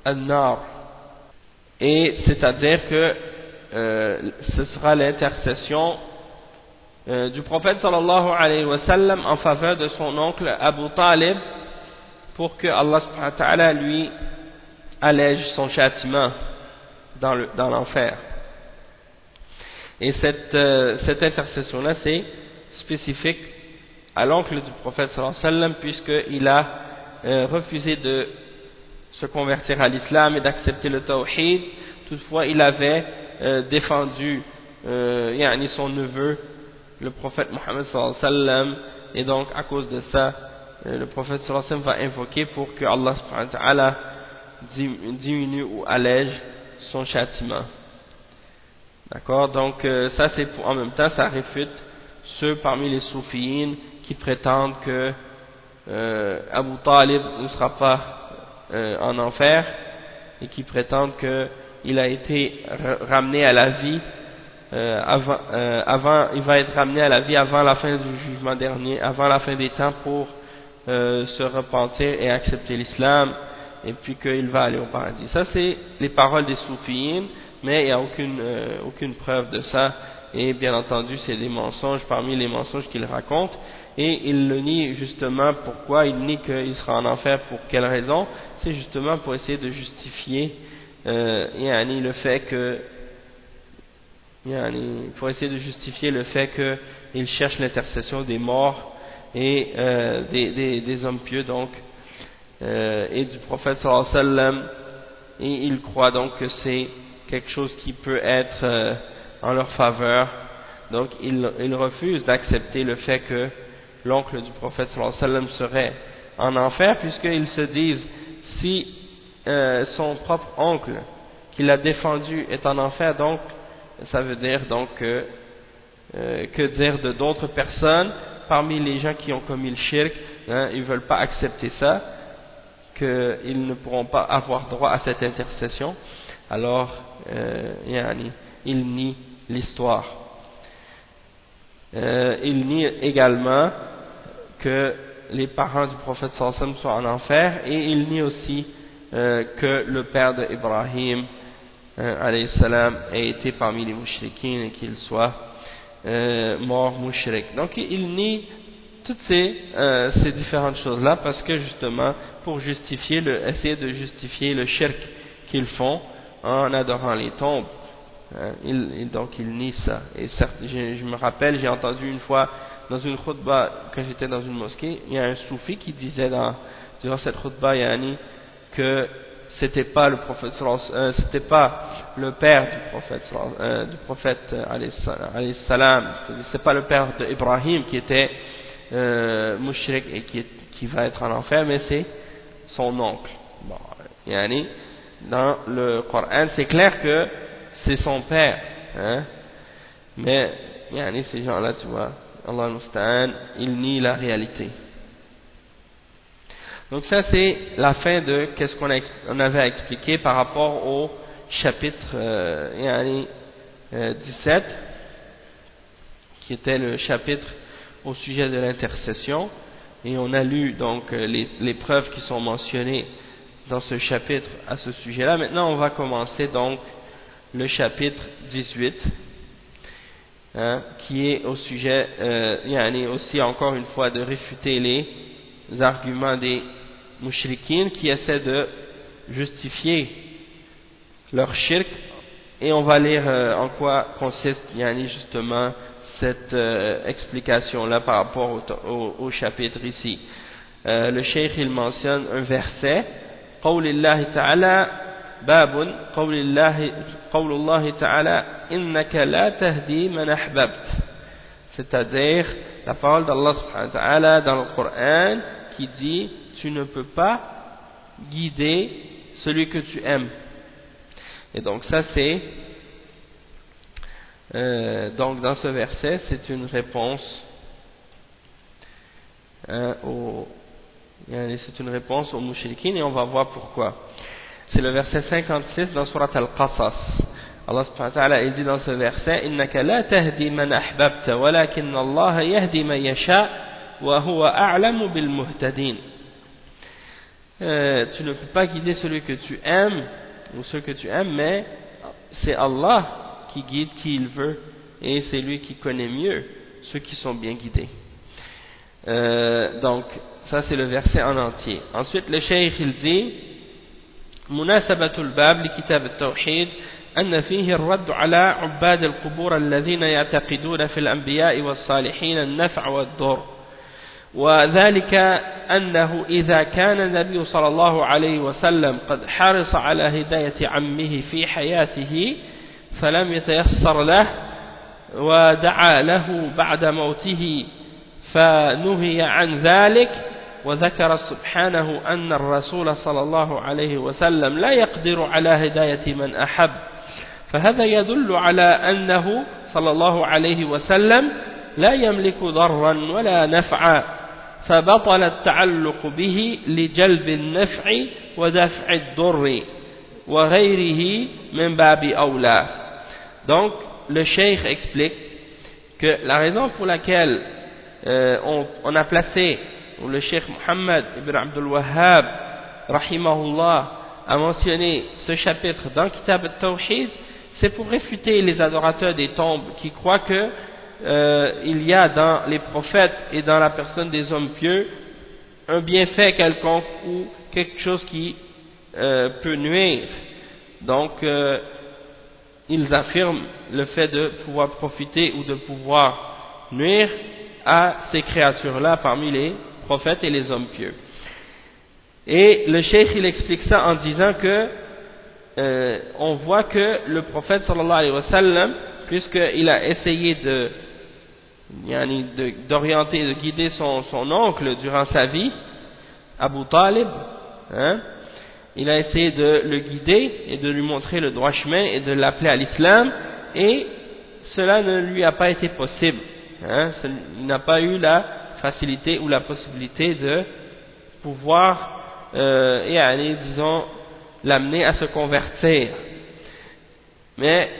النار. Et c'est-à-dire que ce sera l'intercession du prophète sallallahu alayhi wa sallam en faveur de son oncle Abu Talib, pour que Allah subhanahu wa ta'ala lui allège son châtiment dans l'enfer. Et cette intercession-là, c'est spécifique à l'oncle du prophète sallallahu alayhi wa sallam, puisqu'il a refusé de se convertir à l'islam et d'accepter le tawhid. Toutefois, il avait défendu son neveu, le prophète Mohammed sallallahu alayhi wa sallam, et donc à cause de ça, le prophète sallallahu alayhi wa sallam va invoquer pour que Allah subhanahu wa ta'ala diminue ou allège son châtiment. D'accord, donc ça c'est en même temps ça réfute ceux parmi les soufiyines qui prétendent que Abu Talib ne sera pas en enfer, et qui prétendent qu'il a été ramené à la vie il va être ramené à la vie avant la fin du jugement dernier, avant la fin des temps, pour se repentir et accepter l'islam, et puis qu'il va aller au paradis. Ça c'est les paroles des soufiyines, mais il n'y a aucune preuve de ça, et bien entendu c'est des mensonges parmi les mensonges qu'il raconte, et il le nie justement. Pourquoi il nie qu'il sera en enfer? Pour quelle raison? C'est justement pour essayer de justifier le fait que pour essayer de justifier le fait qu'il cherche l'intercession des morts et des hommes pieux, donc et du prophète sallallahu alayhi wa sallam, et ils croient donc que c'est quelque chose qui peut être en leur faveur. Donc ils refusent d'accepter le fait que l'oncle du prophète sallallahu alayhi wa sallam serait en enfer, puisqu'ils se disent, si son propre oncle qui l'a défendu est en enfer, donc ça veut dire donc que dire de d'autres personnes parmi les gens qui ont commis le shirk, hein, ils ne veulent pas accepter ça, qu'ils ne pourront pas avoir droit à cette intercession. Alors ils nient l'histoire. Ils nient également que les parents du prophète sallallahu alayhi wa sallam soient en enfer, et ils nient aussi que le père d'Ibrahim alayhi salam ait été parmi les mouchriquins et qu'il soit mort mouchrik. Donc ils nient toutes ces différentes choses-là, parce que justement pour justifier essayer de justifier le shirk qu'ils font en adorant les tombes. Donc ils nient ça. Et certes, je me rappelle, j'ai entendu une fois dans une khutbah, quand j'étais dans une mosquée, il y a un soufi qui disait durant cette khutbah que c'était pas le prophète, c'était pas le père du prophète alayhi salam, c'est pas le père d'Ibrahim qui était mushrik et qui va être en enfer, mais c'est son oncle. Bon, dans le Coran, c'est clair que c'est son père, hein? Mais ces gens-là, tu vois, Allah al-Musta'an, ils nient la réalité. Donc ça, c'est la fin de qu'est-ce qu'on avait expliqué par rapport au chapitre 17, qui était le chapitre au sujet de l'intercession, et on a lu donc les preuves qui sont mentionnées dans ce chapitre à ce sujet-là. Maintenant, on va commencer donc le chapitre 18, hein, qui est au sujet, aussi encore une fois de réfuter les arguments des mouchriquines qui essaient de justifier leur shirk, et on va lire en quoi consiste justement cette explication-là par rapport au chapitre ici. Le cheikh il mentionne un verset, قول الله تعالى باب قول الله تعالى إنك لا تهدي من أحببت, c'est-à-dire la parole d'Allah subhanahu wa ta'ala dans le Coran qui dit tu ne peux pas guider celui que tu aimes. Et donc ça c'est donc dans ce verset c'est une réponse c'est une réponse aux mouchriquines, et on va voir pourquoi. C'est le verset 56 dans Surat Al-Qasas. Allah subhanahu wa ta'ala il dit dans ce verset إنك لا تهدي من أحببت ولكن الله يهدي من يشاء وهو أعلم بالمهتدين. Tu ne peux pas guider celui que tu aimes ou ceux que tu aimes, mais c'est Allah qui guide qui il veut, et c'est lui qui connaît mieux ceux qui sont bien guidés. Donc ça c'est le verset en entier. Ensuite le cheikh il dit مناسبة الباب لكتاب التوحيد أن فيه الرد على عباد القبور الذين يعتقدون في الأنبياء والصالحين النفع والضر، وذلك أنه إذا كان النبي صلى الله عليه وسلم قد حرص على هداية عمه في حياته فلم يتيسر له ودعا له بعد موته فنهي عن ذلك، وذكر سبحانه أن الرسول صلى الله عليه وسلم لا يقدر على هداية من أحب، فهذا يدل على أنه صلى الله عليه وسلم لا يملك ضرا ولا نفعا، فبطل التعلق به لجلب النفع ودفع الضر وغيره من باب أولى. Donc le cheikh explique que la raison pour laquelle on a placé, ou le cheikh Muhammad ibn Abdul Wahhab rahimahullah a mentionné ce chapitre dans Kitab al-Tawhid, c'est pour réfuter les adorateurs des tombes qui croient que il y a dans les prophètes et dans la personne des hommes pieux un bienfait quelconque ou quelque chose qui peut nuire. Donc ils affirment le fait de pouvoir profiter ou de pouvoir nuire à ces créatures-là parmi les prophètes et les hommes pieux. Et le cheikh il explique ça en disant que on voit que le prophète sallallahu alayhi wa sallam, puisqu'il a essayé d'orienter, de guider son oncle durant sa vie, Abu Talib, hein, il a essayé de le guider et de lui montrer le droit chemin et de l'appeler à l'islam, et cela ne lui a pas été possible, hein, il n'a pas eu la facilité ou la possibilité de pouvoir disons l'amener à se convertir. Mais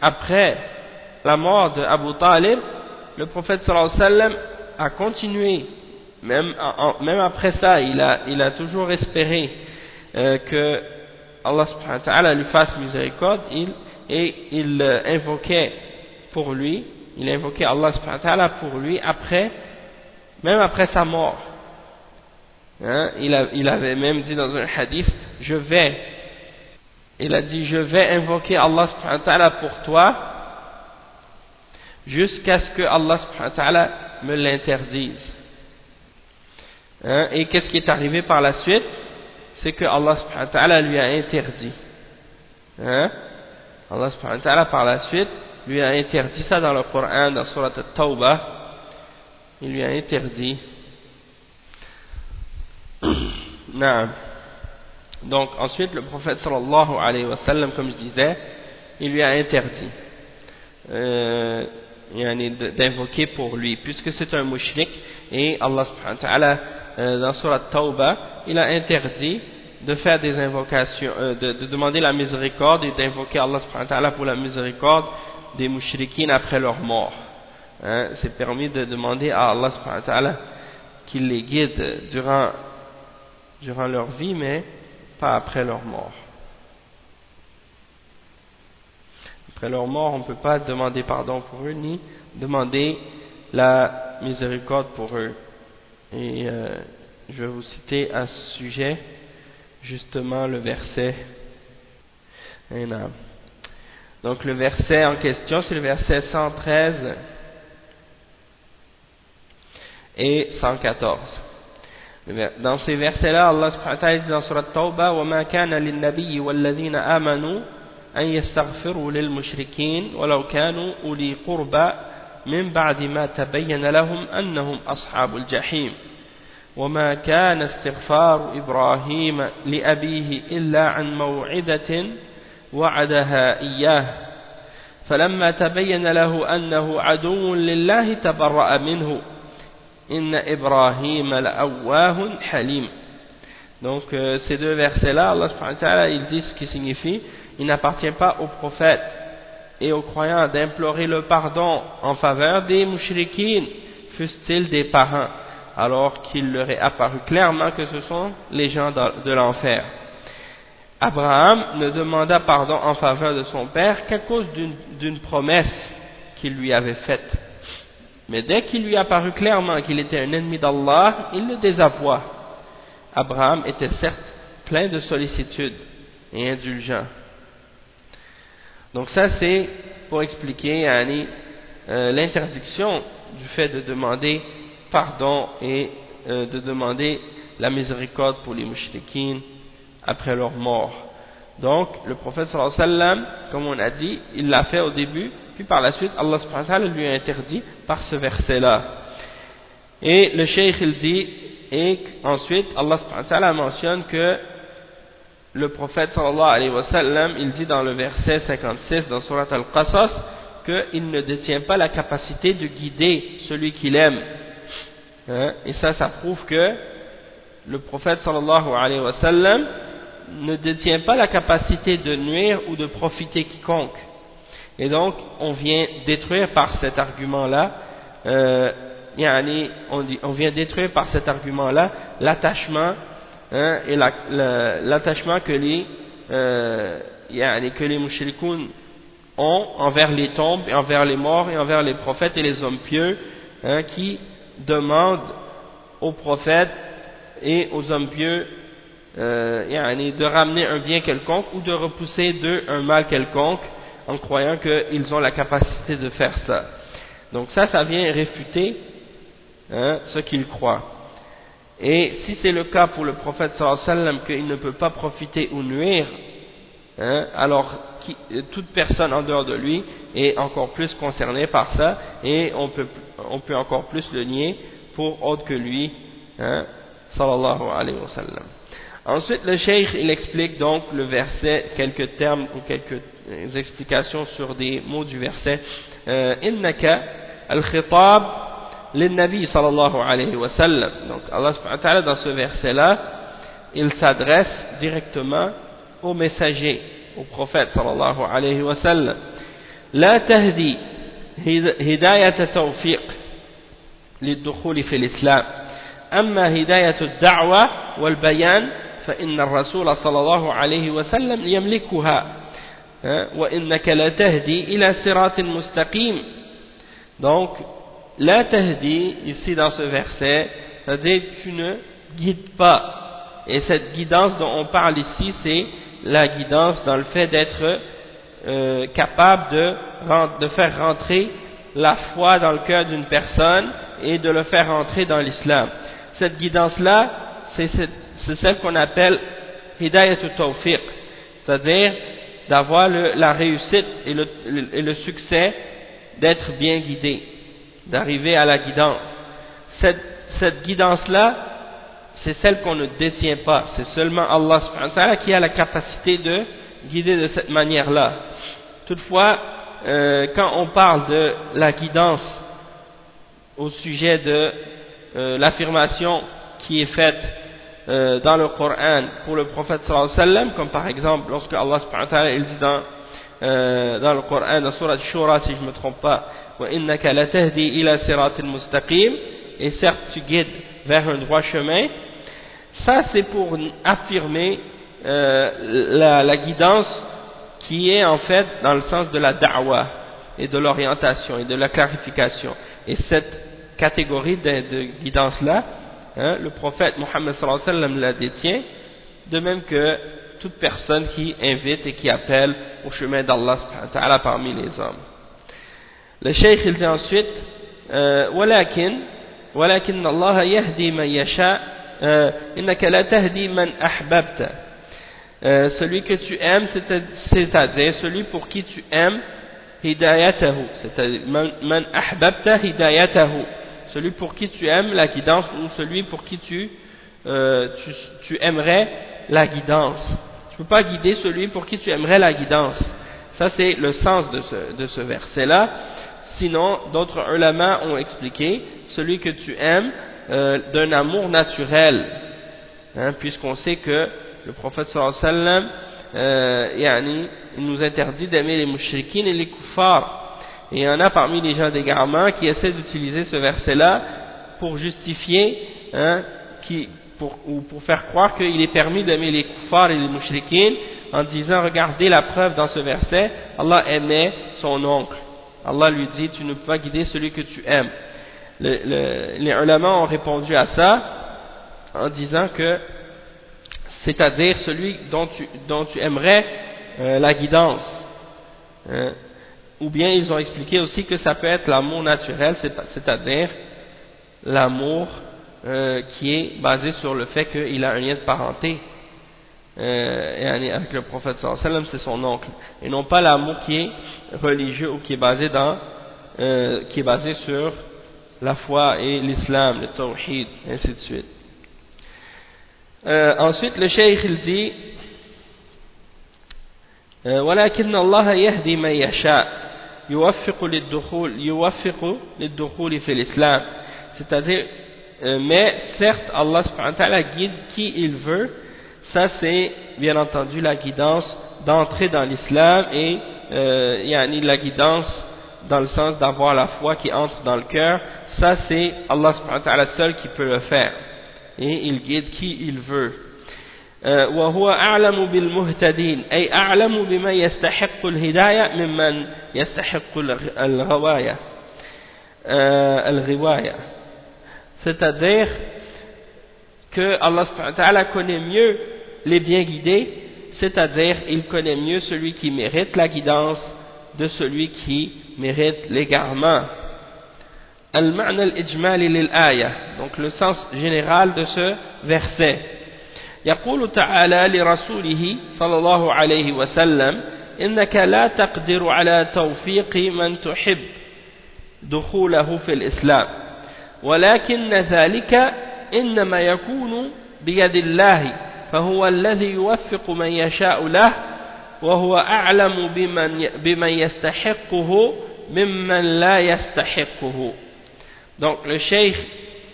après la mort d'Abu Talib, le prophète sallallahu alayhi wa sallam a continué, même après ça, il a toujours espéré que Allah subhanahu wa ta'ala lui fasse miséricorde, et il invoquait pour lui, il invoquait Allah subhanahu wa ta'ala pour lui même après sa mort. Hein, il avait même dit dans un hadith, il a dit, je vais invoquer Allah subhanahu wa ta'ala pour toi jusqu'à ce que Allah subhanahu wa ta'ala me l'interdise. Hein, et qu'est-ce qui est arrivé par la suite? C'est que Allah subhanahu wa ta'ala lui a interdit. Hein, Allah subhanahu wa ta'ala par la suite lui a interdit ça dans le Coran, dans Surat At-Tawbah, il lui a interdit. Non. Donc ensuite le prophète sallallahu alayhi wa sallam, comme je disais, il lui a interdit d'invoquer pour lui, puisque c'est un mushrik, et Allah subhanahu wa ta'ala dans Surat Tawbah, il a interdit de faire des invocations, de demander la miséricorde et d'invoquer Allah subhanahu wa ta'ala pour la miséricorde des mushrikines après leur mort. Hein, c'est permis de demander à Allah subhanahu wa ta'ala qu'il les guide durant leur vie, mais pas après leur mort. Après leur mort, on ne peut pas demander pardon pour eux, ni demander la miséricorde pour eux. Et je vais vous citer à ce sujet, justement, le verset. Donc le verset en question, c'est le verset 113 et 114. Dans ces versets-là, Allah subhanahu wa ta'ala dit dans Surat Tawbah, وَمَا كَانَ لِلنَّبِيِّ وَالَّذِينَ آمَنُوا أَن يَسْتَغْفِرُوا لِلْمُشْرِكِينَ وَلَوْ كَانُوا أُولِي قُرْبَى مِنْ بَعْدِ مَا تَبَيَّنَ لَهُمْ أَنَّهُمْ أَصْحَابُ الْجَحِيمِ وَمَا كَانَ اسْتِغْفَارُ إِبْرَاهِيمَ لِأَبِيهِ إِلَّا عَنْ مَوْعِدَةٍ وَعَدَهَا إِيَّاهُ فَلَمَّا تَبَيَّنَ لَهُ أَنَّهُ عَدُوٌّ لِلَّهِ تَبَرَّأَ مِنْهُ Inna Ibrahim al-awwahun halim. Donc ces deux versets-là, Allah subhanahu wa ta'ala, il dit ce qui signifie, il n'appartient pas aux prophètes et aux croyants d'implorer le pardon en faveur des mushrikines, fussent-ils des parents, alors qu'il leur est apparu clairement que ce sont les gens de l'enfer. Abraham ne demanda pardon en faveur de son père qu'à cause d'une promesse qu'il lui avait faite. Mais dès qu'il lui apparut clairement qu'il était un ennemi d'Allah, il le désavoua. Abraham était certes plein de sollicitude et indulgent. Donc ça c'est pour expliquer l'interdiction du fait de demander pardon et de demander la miséricorde pour les mushrikines après leur mort. Donc le prophète sallallahu alayhi wa sallam, comme on a dit, il l'a fait au début, puis par la suite Allah subhanahu wa ta'ala lui a interdit par ce verset là. Et le cheikh il dit, et ensuite Allah subhanahu wa ta'ala mentionne que le prophète sallallahu alayhi wa sallam, il dit dans le verset 56 dans Surat Al-Qasas qu'il ne détient pas la capacité de guider celui qu'il aime. Hein? Et ça prouve que le prophète sallallahu alayhi wa sallam ne détient pas la capacité de nuire ou de profiter quiconque. Et donc on vient détruire par cet argument-là, on vient détruire par cet argument-là l'attachement et l'attachement que les mushrikoun ont envers les tombes et envers les morts et envers les prophètes et les hommes pieux, qui demandent aux prophètes et aux hommes pieux de ramener un bien quelconque ou de repousser d'eux un mal quelconque en croyant qu'ils ont la capacité de faire ça. Donc ça vient réfuter ce qu'ils croient. Et si c'est le cas pour le prophète sallallahu alayhi wa sallam qu'il ne peut pas profiter ou nuire, hein, alors toute personne en dehors de lui est encore plus concernée par ça, et on peut encore plus le nier pour autre que lui, hein, sallallahu alayhi wa sallam. Ensuite, le cheikh, il explique donc le verset, quelques termes ou quelques explications sur des mots du verset. Innaka al-khitab lin-nabi sallallahu alayhi wa sallam. Donc Allah subhanahu wa ta'ala, dans ce verset-là, il s'adresse directement au messager, au prophète sallallahu alayhi wa sallam. La tahdi hidayat tawfiq lid-dukhul fi l'islam. Amma hidayat ad-da'wa wal-bayan فإن الرسول صلى الله عليه وسلم يملكها وإنك لا تهدي إلى صراط مستقيم. Donc la tahdi ici dans ce verset, c'est-à-dire tu ne guides pas, et cette guidance dont on parle ici, c'est la guidance dans le fait d'être capable de faire rentrer la foi dans le cœur d'une personne et de le faire rentrer dans l'islam. Cette guidance-là, c'est celle qu'on appelle hidayat tawfiq, c'est-à-dire d'avoir la réussite et le succès d'être bien guidé, d'arriver à la guidance. Cette guidance-là, c'est celle qu'on ne détient pas. C'est seulement Allah subhanahu wa ta'ala qui a la capacité de guider de cette manière-là. Toutefois, quand on parle de la guidance au sujet de l'affirmation qui est faite dans le Coran pour le prophète sallallahu alayhi wa sallam, comme par exemple lorsque Allah subhanahu wa ta'ala il dit dans le Coran, dans Surat Shura si je ne me trompe pas, wa innaka la tahdi ila siratin mustaqim, et certes tu guides vers un droit chemin. Ça c'est pour affirmer la guidance qui est en fait dans le sens de la da'wa et de l'orientation et de la clarification. Et cette catégorie de guidance là, hein, le prophète Mohammed sallallahu alayhi wa sallam la détient, de même que toute personne qui invite et qui appelle au chemin d'Allah subhanahu wa ta'ala parmi les hommes. Le cheikh il dit ensuite ولكن الله يهدي من يشاء إنك لا تهدي من أحببت. Celui que tu aimes, c'est-à-dire celui pour qui tu aimes, hidayatahu, c'est-à-dire man ahbabta hidayatahu, celui pour qui tu aimes la guidance, ou celui pour qui tu aimerais la guidance. Tu ne peux pas guider celui pour qui tu aimerais la guidance. Ça c'est le sens de ce verset-là. Sinon, d'autres ulama ont expliqué celui que tu aimes d'un amour naturel, hein, puisqu'on sait que le prophète sallallahu alayhi wa sallam, il nous interdit d'aimer les mushrikines et les kuffars. Et il y en a parmi les gens d'égarement qui essaient d'utiliser ce verset-là pour justifier, hein, pour faire croire qu'il est permis d'aimer les kuffars et les mushrikines, en disant regardez la preuve dans ce verset, Allah aimait son oncle. Allah lui dit tu ne peux pas guider celui que tu aimes. Les ulama ont répondu à ça en disant que c'est-à-dire celui dont tu aimerais la guidance. Ou bien ils ont expliqué aussi que ça peut être l'amour naturel, c'est-à-dire l'amour qui est basé sur le fait qu'il a un lien de parenté avec le prophète sallallahu alayhi wa sallam, c'est son oncle, et non pas l'amour qui est religieux ou qui est basé sur la foi et l'islam, le tawhid, ainsi de suite. Ensuite le cheikh il dit ولكن الله يهدي من يشاء يوفق للدخول في الإسلام, c'est-à-dire mais certes Allah subhanahu wa ta'ala guide qui il veut. Ça c'est bien entendu la guidance d'entrer dans l'islam, et la guidance dans le sens d'avoir la foi qui entre dans le cœur. Ça c'est Allah subhanahu wa ta'ala seul qui peut le faire, et il guide qui il veut. وهو أعلم بالمهتدين أي أعلم بمن يستحق الهداية ممن يستحق الغواية, c'est-à-dire que Allah subhanahu wa ta'ala connaît mieux les bien guidés, c'est-à-dire il connaît mieux celui qui mérite la guidance de celui qui mérite l'égarement. المعنى الإجمالي للآية, donc le sens général de ce verset. يقول تعالى لرسوله صلى الله عليه وسلم إنك لا تقدر على توفيق من تحب دخوله في الإسلام ولكن ذلك إنما يكون بيد الله فهو الذي يوفق من يشاء له وهو أعلم بمن يستحقه ممن لا يستحقه. Donc le cheikh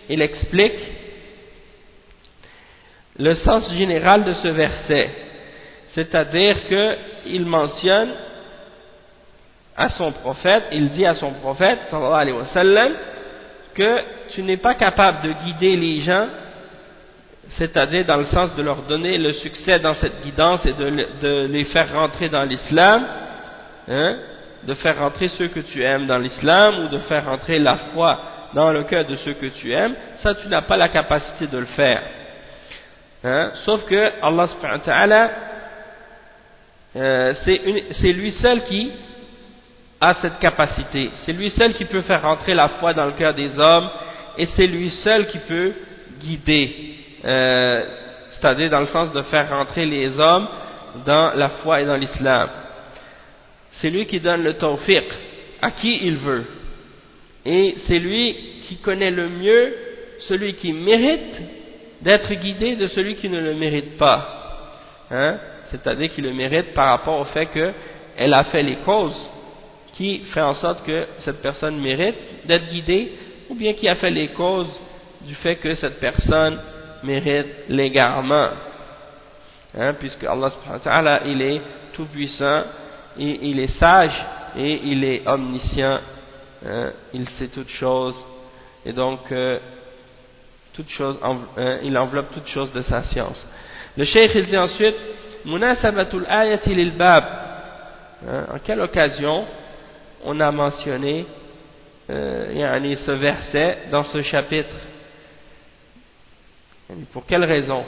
il explique le sens général de ce verset, c'est-à-dire qu'il mentionne à son prophète, il dit à son prophète sallallahu alayhi wa sallam que tu n'es pas capable de guider les gens, c'est-à-dire dans le sens de leur donner le succès dans cette guidance et de les faire rentrer dans l'islam, hein, de faire rentrer ceux que tu aimes dans l'islam ou de faire rentrer la foi dans le cœur de ceux que tu aimes, ça tu n'as pas la capacité de le faire. Hein? Sauf que Allah subhanahu wa ta'ala, c'est lui seul qui a cette capacité, c'est lui seul qui peut faire rentrer la foi dans le cœur des hommes et c'est lui seul qui peut guider, c'est-à-dire dans le sens de faire rentrer les hommes dans la foi et dans l'islam. C'est lui qui donne le tawfiq à qui il veut et c'est lui qui connaît le mieux celui qui mérite d'être guidé de celui qui ne le mérite pas, hein? C'est-à-dire qu'il le mérite par rapport au fait qu'elle a fait les causes qui fait en sorte que cette personne mérite d'être guidée, ou bien qui a fait les causes du fait que cette personne mérite l'égarement, hein? Puisque Allah subhanahu wa ta'ala il est tout puissant, il est sage et il est omniscient, hein? Il sait toutes choses et donc toute chose, il enveloppe toute chose de sa science. Le cheikh il dit ensuite munasabatul ayati lil bab, en quelle occasion on a mentionné ce verset dans ce chapitre, pour quelle raison?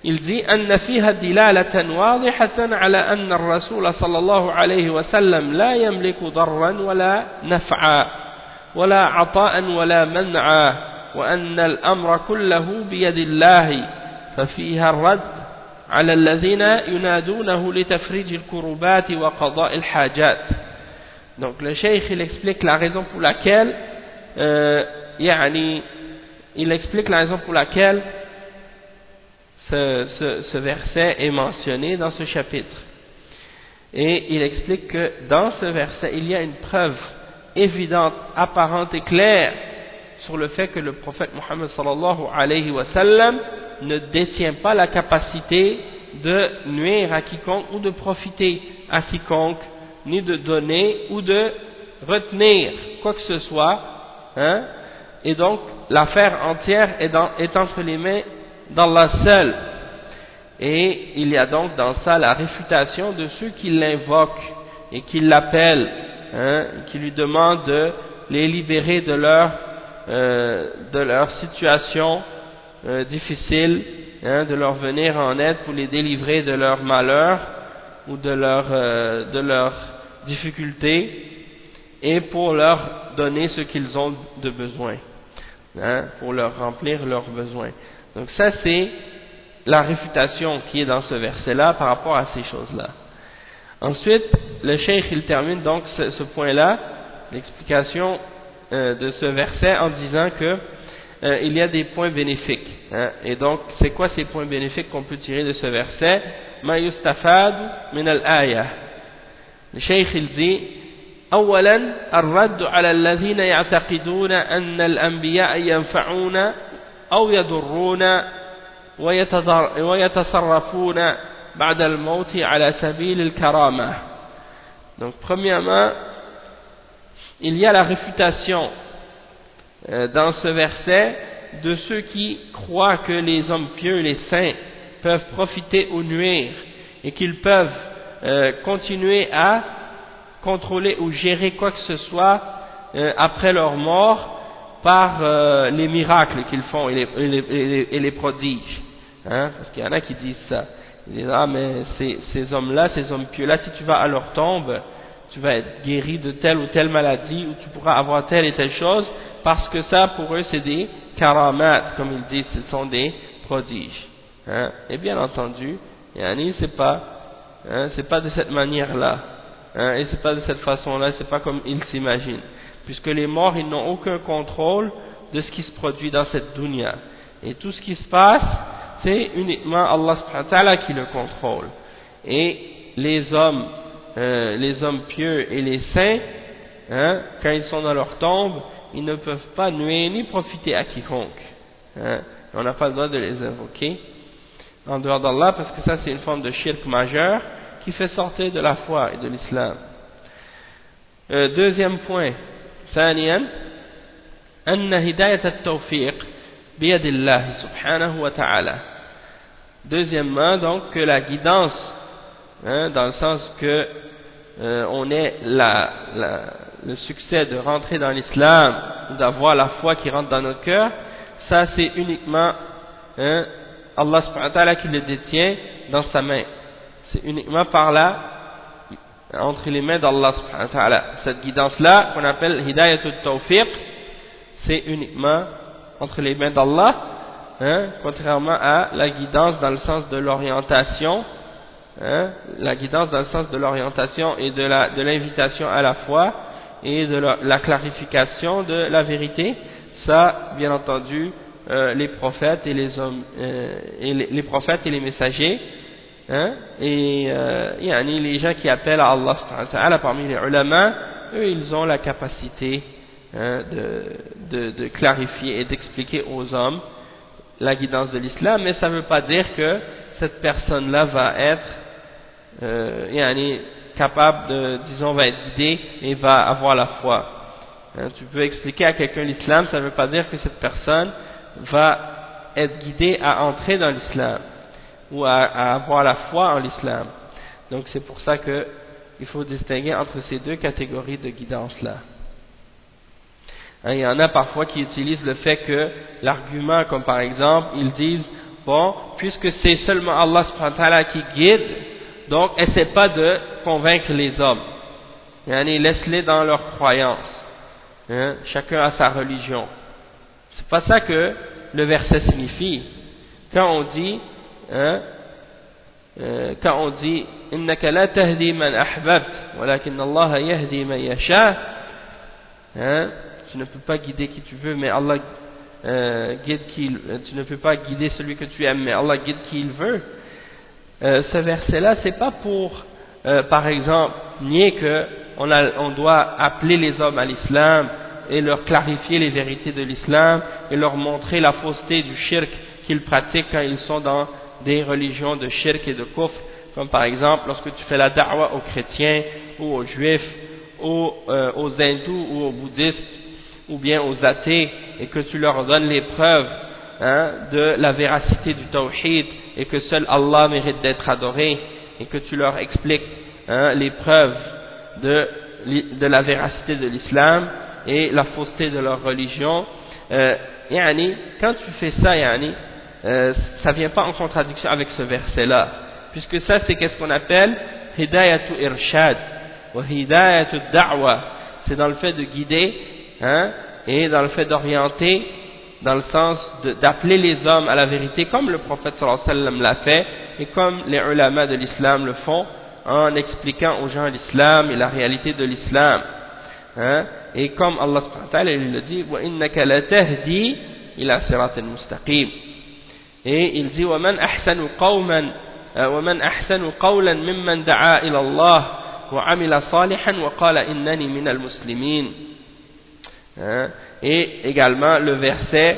Il dit أن فيها دلالة واضحة على أن الرسول صلى الله عليه وسلم لا يملك ضرا ولا نفعا ولا عطاء ولا منعا وأن الأمر كله بيد الله ففيها الرد على الذين ينادونه لتفريج الكربات وقضاء الحاجات. Donc le cheikh il explique la raison pour laquelle ce verset est mentionné dans ce chapitre, et il explique que dans ce verset il y a une preuve évidente, apparente et claire sur le fait que le prophète Mohammed sallallahu alayhi wa sallam ne détient pas la capacité de nuire à quiconque ou de profiter à quiconque, ni de donner ou de retenir quoi que ce soit, hein? Et donc l'affaire entière est entre les mains d'Allah seul, et il y a donc dans ça la réfutation de ceux qui l'invoquent et qui l'appellent, hein? Qui lui demandent de les libérer de leur situation difficile, hein? De leur venir en aide pour les délivrer de leur malheur ou de leur difficultés, et pour leur donner ce qu'ils ont de besoin, hein? Pour leur remplir leurs besoins. Donc ça c'est la réfutation qui est dans ce verset là par rapport à ces choses là. Ensuite le cheikh il termine donc ce point là, l'explication de ce verset, en disant que il y a des points bénéfiques, hein? Et donc c'est quoi ces points bénéfiques qu'on peut tirer de ce verset? Ma yustafad min al-aya. Le cheikh il dit أولا الرد على الذين يعتقدون أن الأنبياء ينفعون أو يضرون ويتصرفون بعد الموت على سبيل الكرامة. Donc premièrement il y a la réfutation dans ce verset de ceux qui croient que les hommes pieux, les saints, peuvent profiter ou nuire, et qu'ils peuvent continuer à contrôler ou gérer quoi que ce soit après leur mort par les miracles qu'ils font et les prodiges, hein? Parce qu'il y en a qui disent ça, ils disent ah mais ces hommes-là, ces hommes pieux-là, si tu vas à leur tombe, tu vas être guéri de telle ou telle maladie, ou tu pourras avoir telle et telle chose, parce que ça, pour eux, c'est des karamat, comme ils disent, ce sont des prodiges. Hein? Et bien entendu, c'est pas de cette manière-là, hein? Et c'est pas de cette façon-là, c'est pas comme ils s'imaginent, puisque les morts, ils n'ont aucun contrôle de ce qui se produit dans cette dunya, et tout ce qui se passe, c'est uniquement Allah subhanahu wa ta'ala qui le contrôle. Et les hommes pieux et les saints, hein, quand ils sont dans leur tombe, ils ne peuvent pas nuire ni profiter à quiconque. Hein. On n'a pas le droit de les invoquer en dehors d'Allah, parce que ça c'est une forme de shirk majeur qui fait sortir de la foi et de l'islam. Deuxième point, ثانيا أن هداية التوفيق بيد الله سبحانه وتعالى. Deuxièmement, donc, que la guidance, hein, dans le sens que on ait le succès de rentrer dans l'islam, d'avoir la foi qui rentre dans notre cœur, ça c'est uniquement Allah subhanahu wa ta'ala qui le détient dans sa main. C'est uniquement par là, entre les mains d'Allah subhanahu wa ta'ala. Cette guidance-là, qu'on appelle Hidayatut Tawfiq, c'est uniquement entre les mains d'Allah, hein, contrairement à la guidance dans le sens de l'orientation, hein, la guidance dans le sens de l'orientation et de l'invitation à la foi et de la clarification de la vérité. Ça, bien entendu, les prophètes et les hommes, les prophètes et les messagers, hein, et les gens qui appellent à Allah subhanahu wa ta'ala parmi les ulama, eux ils ont la capacité, hein, de clarifier et d'expliquer aux hommes la guidance de l'islam, mais ça ne veut pas dire que cette personne-là va être capable de, disons, va être guidée et va avoir la foi. Hein, tu peux expliquer à quelqu'un l'islam, ça ne veut pas dire que cette personne va être guidée à entrer dans l'islam ou à avoir la foi en l'islam. Donc c'est pour ça que il faut distinguer entre ces deux catégories de guidance-là. Hein, il y en a parfois qui utilisent le fait que l'argument, comme par exemple, ils disent, bon, puisque c'est seulement Allah subhanahu wa ta'ala qui guide, donc essaie pas de convaincre les hommes. Laisse-les dans leur croyance. Hein, chacun a sa religion. C'est pas ça que le verset signifie. Quand on dit, innaka la tahdi man ahbabt, walakin Allah yahdi man yasha, tu ne peux pas guider qui tu veux, mais Allah tu ne peux pas guider celui que tu aimes, mais Allah guide qui il veut. Ce verset-là, c'est pas pour, par exemple, nier que on doit appeler les hommes à l'islam et leur clarifier les vérités de l'islam et leur montrer la fausseté du shirk qu'ils pratiquent quand ils sont dans des religions de shirk et de kufr, comme par exemple lorsque tu fais la da'wa aux chrétiens ou aux juifs ou aux hindous ou aux bouddhistes ou bien aux athées, et que tu leur donnes les preuves, hein, de la véracité du tawhid et que seul Allah mérite d'être adoré, et que tu leur expliques, hein, les preuves de la véracité de l'islam et la fausseté de leur religion. Quand tu fais ça, ça vient pas en contradiction avec ce verset-là, puisque ça c'est qu'est-ce qu'on appelle hidayatu irshad wa hidayatu da'wa. C'est dans le fait de guider, hein, et dans le fait d'orienter, dans le sens d'appeler les hommes à la vérité, comme le prophète sallallahu alayhi wa sallam l'a fait et comme les ulama de l'islam le font, en expliquant aux gens l'islam et la réalité de l'islam, hein, et comme Allah subhanahu wa ta'ala il le dit, wa innaka la tahdi ila siratin mustaqim, et il dit wa man ahsanu qawlan mimman da'a ila Allah wa amila salihan wa qala innani minal muslimin. Et également le verset,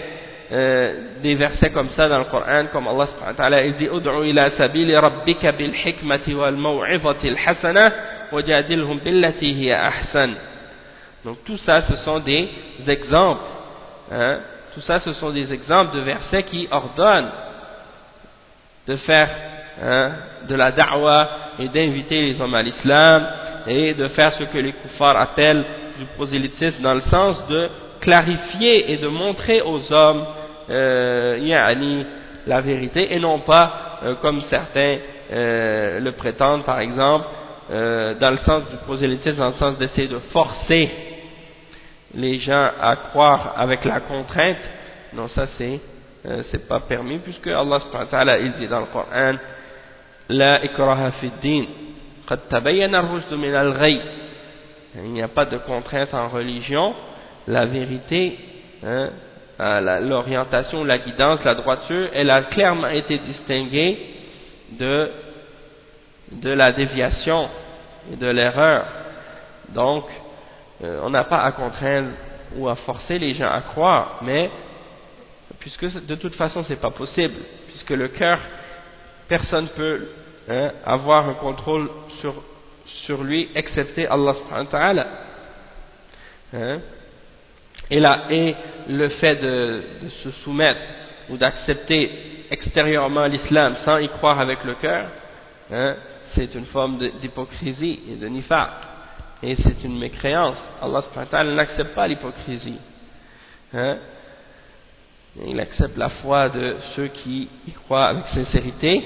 des versets comme ça dans le Coran, comme Allah subhanahu wa ta'ala il dit ud'u ila sabili rabbika bil hikmati wal maw'izati al hasana wajadilhum billati hiya ahsan. Donc tout ça ce sont des exemples, hein, tout ça ce sont des exemples de versets qui ordonnent de faire, hein, de la da'wa et d'inviter les hommes à l'islam et de faire ce que les kuffars appellent du prosélytisme, dans le sens de clarifier et de montrer aux hommes la vérité, et non pas comme certains le prétendent, par exemple dans le sens du prosélytisme, dans le sens d'essayer de forcer les gens à croire avec la contrainte, non, ça c'est pas permis, puisque Allah subhanahu wa ta'ala il dit dans le Coran la ikraha fi din qad tabayyana ar-rushd min al-ghayy, il n'y a pas de contrainte en religion, la vérité, l'orientation, la guidance, la droiture, elle a clairement été distinguée de la déviation et de l'erreur. Donc on n'a pas à contraindre ou à forcer les gens à croire, mais puisque de toute façon c'est pas possible, puisque le cœur, personne peut avoir un contrôle sur lui excepté Allah subhanahu wa ta'ala. Et le fait de se soumettre ou d'accepter extérieurement l'islam sans y croire avec le cœur, c'est une forme d'hypocrisie et de nifaq, et c'est une mécréance. Allah subhanahu wa ta'ala n'accepte pas l'hypocrisie, il accepte la foi de ceux qui y croient avec sincérité.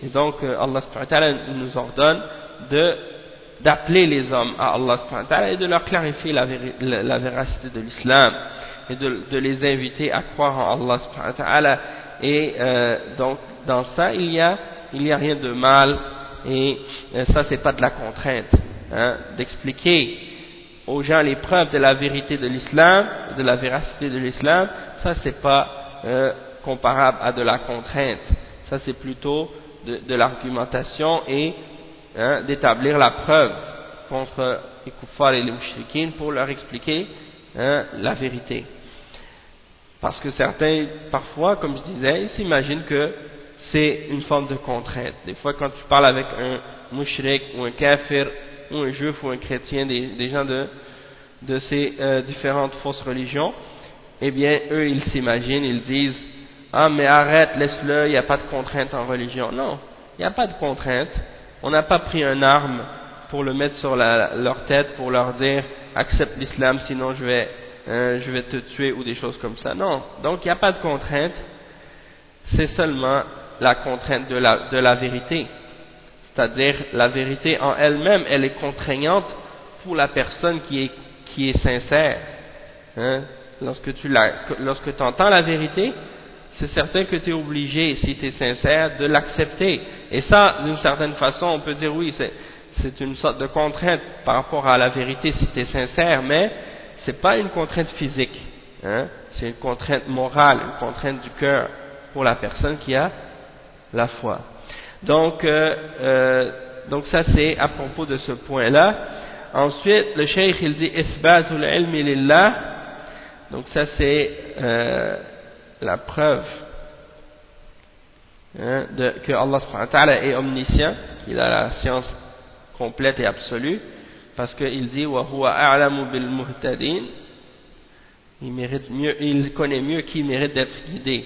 Et donc Allah subhanahu wa ta'ala nous ordonne d'appeler les hommes à Allah subhanahu wa ta'ala et de leur clarifier la véracité de l'islam et de les inviter à croire en Allah subhanahu wa ta'ala. Et donc dans ça il y a rien de mal, et ça c'est pas de la contrainte, d'expliquer aux gens les preuves de la vérité de l'islam, de la véracité de l'islam. Ça c'est pas comparable à de la contrainte, ça c'est plutôt de l'argumentation et d'établir la preuve contre les kuffars et les mushrikines pour leur expliquer la vérité. Parce que certains, parfois, comme je disais, ils s'imaginent que c'est une forme de contrainte. Des fois, quand tu parles avec un mushrik ou un kafir ou un juif ou un chrétien, des gens de ces différentes fausses religions, eh bien, eux, ils s'imaginent, ils disent « Ah, mais arrête, laisse-le, il n'y a pas de contrainte en religion. » Non, il n'y a pas de contrainte. On n'a pas pris une arme pour le mettre sur leur tête, pour leur dire « Accepte l'islam, sinon je vais te tuer » ou des choses comme ça. Non, donc il n'y a pas de contrainte. C'est seulement la contrainte de la vérité. C'est-à-dire, la vérité en elle-même, elle est contraignante pour la personne qui est sincère. Lorsque tu entends la vérité, c'est certain que tu es obligé, si tu es sincère, de l'accepter. Et ça, d'une certaine façon, on peut dire oui, c'est une sorte de contrainte par rapport à la vérité si tu es sincère, mais c'est pas une contrainte physique, c'est une contrainte morale, une contrainte du cœur pour la personne qui a la foi. Donc ça c'est à propos de ce point-là. Ensuite, le cheikh il dit isbatul ilmi lillah. Donc ça c'est la preuve que Allah subhanahu wa ta'ala est omniscient, qu'il a la science complète et absolue, parce qu'il dit wa huwa a'lamu bil muhtadin, il connaît mieux qui mérite d'être guidé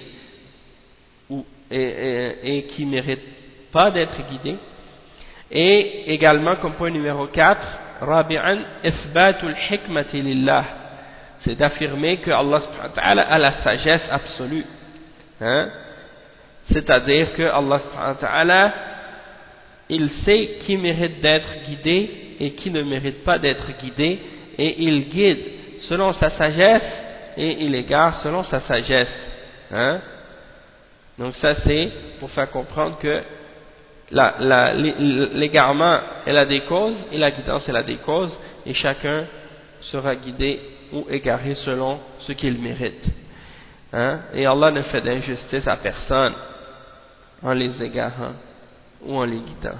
et qui mérite pas d'être guidé. Et également comme point numéro 4, rabi'an isbatul hikmati lillah, c'est d'affirmer que Allah subhanahu wa ta'ala a la sagesse absolue, c'est-à-dire que Allah subhanahu wa ta'ala il sait qui mérite d'être guidé et qui ne mérite pas d'être guidé, et il guide selon sa sagesse et il égare selon sa sagesse. Donc ça c'est pour faire comprendre que l'égarement elle a des causes et la guidance elle a des causes, et chacun sera guidé ou égaré selon ce qu'il mérite. Et Allah ne fait d'injustice à personne en les égarant ou en les guidant.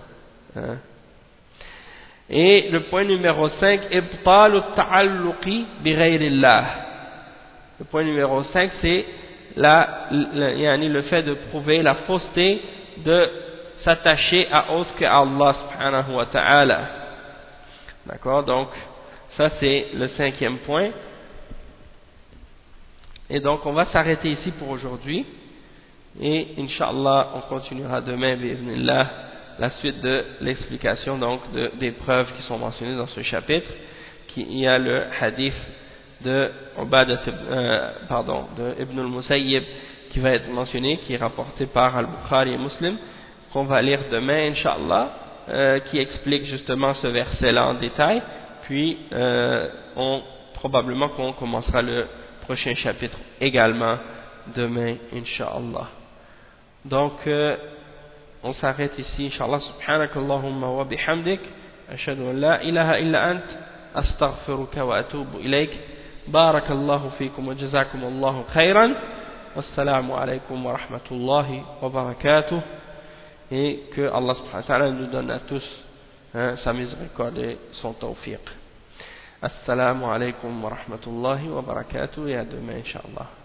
Et le point numéro 5, ibtalu ta'alluqi bi ghayrillah. Le point numéro 5, c'est le fait de prouver la fausseté de s'attacher à autre que Allah subhanahu wa ta'ala. D'accord, donc ça c'est le 5e point. Et donc on va s'arrêter ici pour aujourd'hui, et Inch'Allah on continuera demain bi'idhnillah la suite de l'explication donc des preuves qui sont mentionnées dans ce chapitre. Il y a le hadith de Ibn al-Musayyib qui va être mentionné, qui est rapporté par Al-Bukhari et Muslim, qu'on va lire demain Inch'Allah, qui explique justement ce verset-là en détail, puis probablement qu'on commencera le prochain chapitre également demain, Inch'Allah. Donc, on s'arrête ici, Inch'Allah. Subhanakallahumma wa bihamdik, ashhadu an la ilaha illa ant, astaghfiruka wa atubu ilayk. Barakallahu fikum wa jazakumullahu khayran. Wassalamu alaykum wa rahmatullahi wa barakatuh. Et que Allah subhanahu wa ta'ala nous donne à tous sa miséricorde et son tawfiq. Assalamu alaykum wa rahmatullahi wa barakatuh. Et à demain, Inch'Allah.